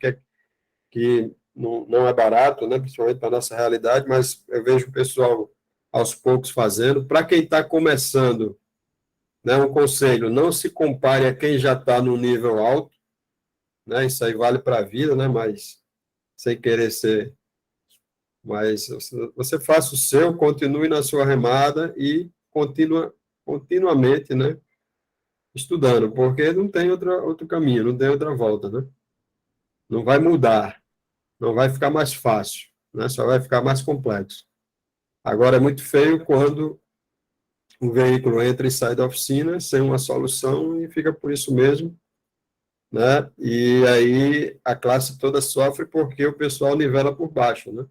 que não é barato, né? Principalmente para a nossa realidade, mas eu vejo o pessoal aos poucos fazendo. Para quem está começando, né, um conselho, não se compare a quem já está no nível alto, né? Isso aí vale para a vida, né? Mas sem querer ser... Mas você faça o seu, continue na sua remada e continuamente, né, estudando, porque não tem outro caminho, não tem outra volta, né? Não vai mudar, não vai ficar mais fácil, né? Só vai ficar mais complexo. Agora, é muito feio quando o veículo entra e sai da oficina sem uma solução e fica por isso mesmo, né? E aí a classe toda sofre porque o pessoal nivela por baixo, né?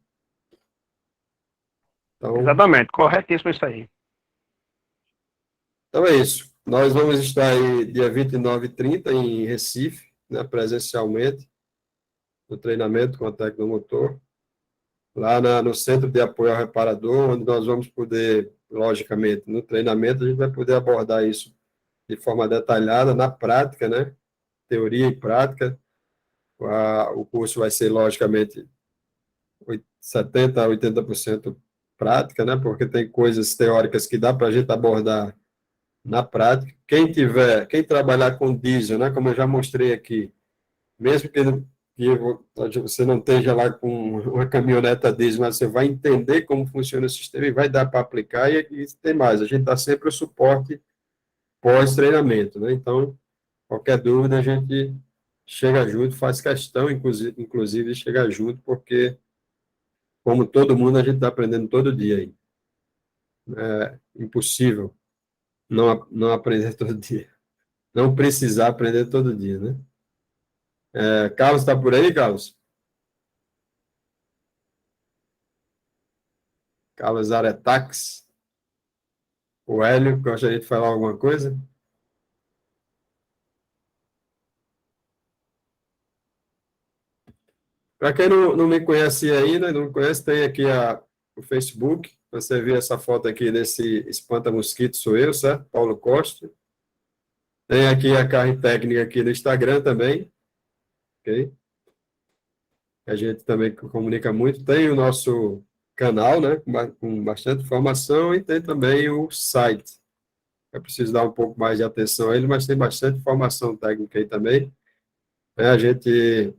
Exatamente, corretíssimo isso aí. Então é isso. Nós vamos estar aí dia 29 e 30 em Recife, né, presencialmente, no treinamento com a Tecnomotor, lá no Centro de Apoio ao Reparador, onde nós vamos poder, logicamente, no treinamento, a gente vai poder abordar isso de forma detalhada, na prática, né? Teoria e prática. O curso vai ser, logicamente, 70% a 80% prática, né? Porque tem coisas teóricas que dá para a gente abordar na prática. Quem trabalhar com diesel, né? Como eu já mostrei aqui, mesmo que você não esteja lá com uma caminhoneta diesel, mas você vai entender como funciona o sistema e vai dar para aplicar, e tem mais, a gente dá sempre o suporte pós-treinamento, né? Então, qualquer dúvida, a gente chega junto, faz questão, inclusive, de chegar junto, porque, como todo mundo, a gente está aprendendo todo dia aí. É impossível não aprender todo dia. Não precisar aprender todo dia, né? Carlos está por aí, Carlos? Carlos Aretax. O Hélio, gostaria de falar alguma coisa? Para quem não me conhece ainda, não me conhece, tem aqui o Facebook. Você vê essa foto aqui desse espanta-mosquito, sou eu, certo? Paulo Costa. Tem aqui a Carne Técnica aqui no Instagram também, ok? A gente também comunica muito. Tem o nosso canal, né, com bastante informação, e tem também o site. Eu preciso dar um pouco mais de atenção a ele, mas tem bastante informação técnica aí também. A gente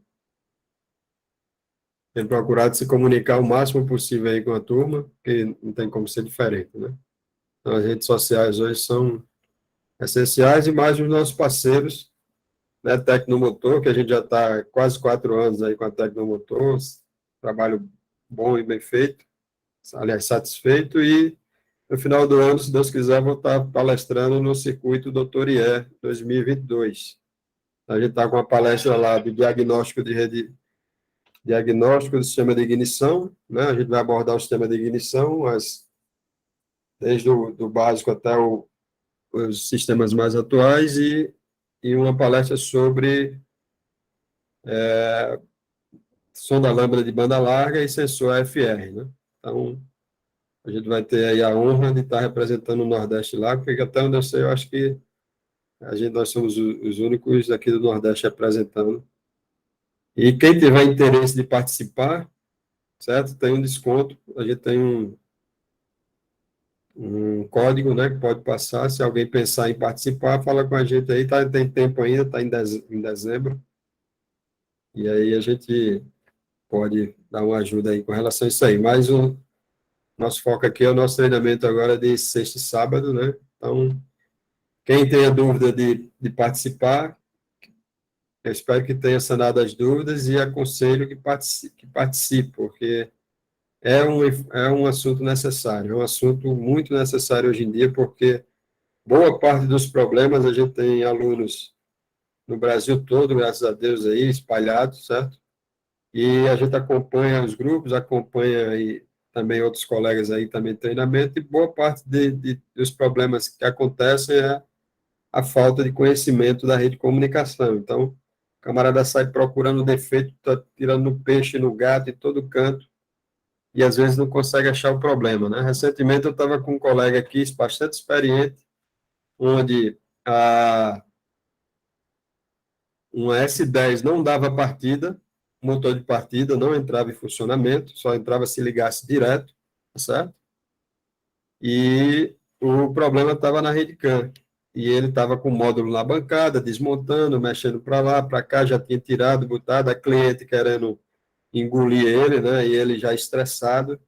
tem procurado se comunicar o máximo possível aí com a turma, porque não tem como ser diferente, né? Então, as redes sociais hoje são essenciais, e mais os nossos parceiros, né, Tecnomotor, que a gente já está quase 4 anos aí com a Tecnomotor, trabalho bom e bem feito, aliás, satisfeito, e no final do ano, se Deus quiser, vou estar palestrando no Circuito Doutor IE 2022. A gente está com uma palestra lá de diagnóstico de rede, diagnóstico do sistema de ignição, né? A gente vai abordar o sistema de ignição, desde o do básico até os sistemas mais atuais, e uma palestra sobre sonda lambda de banda larga e sensor AFR, né? Então, a gente vai ter aí a honra de estar representando o Nordeste lá, porque até onde eu sei, eu acho que nós somos os únicos aqui do Nordeste representando. E quem tiver interesse de participar, certo? Tem um desconto, a gente tem um código, né, que pode passar, se alguém pensar em participar, fala com a gente aí, tem tempo ainda, está em dezembro, e aí a gente pode dar uma ajuda aí com relação a isso aí. Mas o nosso foco aqui é o nosso treinamento agora de sexta e sábado, né? Então, quem tenha dúvida de participar, eu espero que tenha sanado as dúvidas e aconselho que participe, porque é um assunto necessário, é um assunto muito necessário hoje em dia, porque boa parte dos problemas a gente tem alunos no Brasil todo, graças a Deus, aí, espalhados, certo? E a gente acompanha os grupos, acompanha aí também outros colegas aí também de treinamento, e boa parte dos problemas que acontecem é a falta de conhecimento da rede de comunicação. Então, o camarada sai procurando defeito, tá tirando no peixe, no gato, em todo canto, e às vezes não consegue achar o problema, né? Recentemente eu estava com um colega aqui, bastante experiente, onde uma S10 não dava partida, motor de partida não entrava em funcionamento, só entrava se ligasse direto, tá certo? E o problema estava na rede CAN. E ele estava com o módulo na bancada, desmontando, mexendo para lá, para cá, já tinha tirado, botado, a cliente querendo engolir ele, né? E ele já estressado,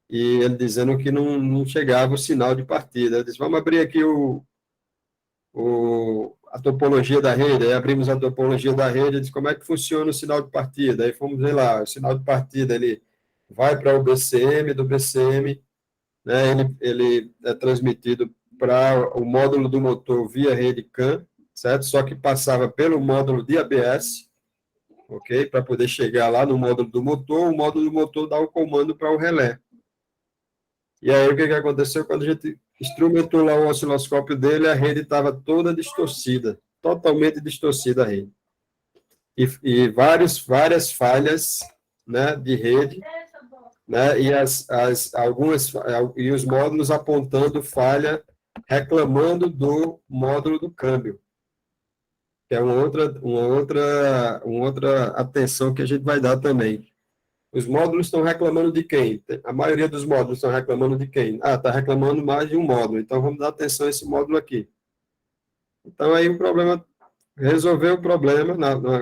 e ele dizendo que não chegava o sinal de partida. Eu disse, vamos abrir aqui a topologia da rede, aí abrimos a topologia da rede, e disse como é que funciona o sinal de partida, aí fomos ver lá, o sinal de partida, ele vai para o BCM, do BCM, né, ele é transmitido para o módulo do motor via rede CAN, certo? Só que passava pelo módulo de ABS, ok? Para poder chegar lá no módulo do motor, o módulo do motor dá o comando para o relé. E aí, o que aconteceu? Quando a gente instrumentou lá o osciloscópio dele, a rede estava toda distorcida, totalmente distorcida a rede. E várias falhas, né, de rede, né, e os módulos apontando falha, reclamando do módulo do câmbio, que é uma outra atenção que a gente vai dar também. Os módulos estão reclamando de quem? A maioria dos módulos estão reclamando de quem? Ah, está reclamando mais de um módulo, então vamos dar atenção a esse módulo aqui. Então, aí o problema, resolver o problema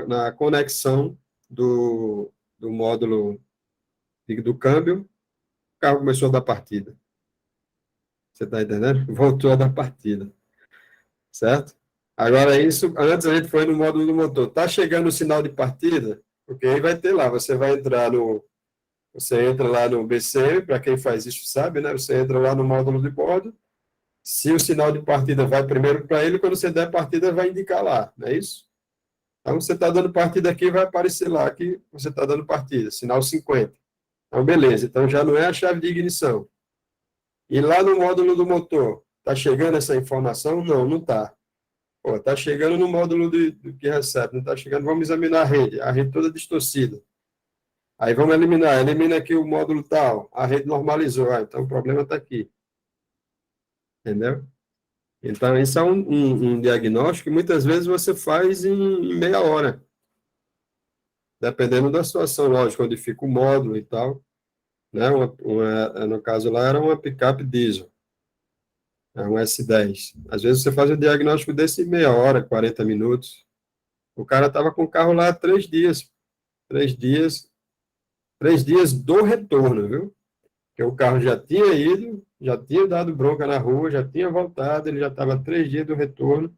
na conexão do módulo do câmbio, o carro começou a dar partida. Você está entendendo? Voltou a dar partida. Certo? Agora, isso, antes a gente foi no módulo do motor. Está chegando o sinal de partida, porque aí vai ter lá, você entra lá no BCM, para quem faz isso sabe, né? Você entra lá no módulo de bordo, se o sinal de partida vai primeiro para ele, quando você der partida, vai indicar lá, não é isso? Então, você está dando partida aqui, vai aparecer lá que você está dando partida, sinal 50. Então, beleza. Então, já não é a chave de ignição. E lá no módulo do motor, está chegando essa informação? Não, não está. Está chegando no módulo do que recebe, não está chegando, vamos examinar a rede toda distorcida. Aí vamos elimina aqui o módulo tal, a rede normalizou, então o problema está aqui. Entendeu? Então, isso é um diagnóstico que muitas vezes você faz em meia hora, dependendo da situação, lógico, onde fica o módulo e tal. Né? No caso lá, era uma picape diesel, um S10. Às vezes você faz o diagnóstico desse em meia hora, 40 minutos. O cara estava com o carro lá 3 dias. 3 dias do retorno, viu? Porque o carro já tinha ido, já tinha dado bronca na rua, já tinha voltado, ele já estava 3 dias do retorno,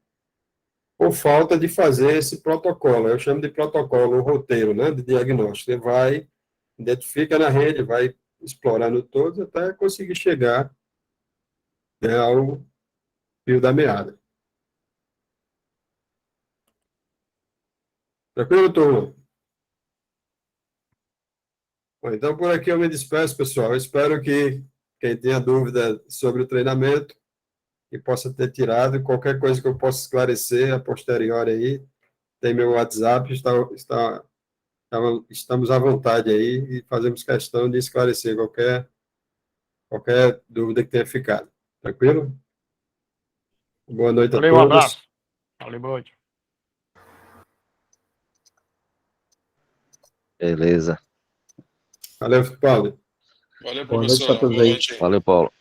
por falta de fazer esse protocolo. Eu chamo de protocolo, o roteiro, né, de diagnóstico. Você vai, identifica na rede, vai explorando todos até conseguir chegar, né, ao fio da meada. Tranquilo, turma? Bom, então, por aqui eu me despeço, pessoal. Eu espero que quem tenha dúvida sobre o treinamento e possa ter tirado, qualquer coisa que eu possa esclarecer a posteriori aí, tem meu WhatsApp, estamos à vontade aí e fazemos questão de esclarecer qualquer dúvida que tenha ficado. Tranquilo? Boa noite a Valeu, um todos. abraço. Valeu, boa noite. Beleza. Valeu, Paulo. Valeu, Boa noite professor. pra todos Boa aí. noite. Valeu, Paulo.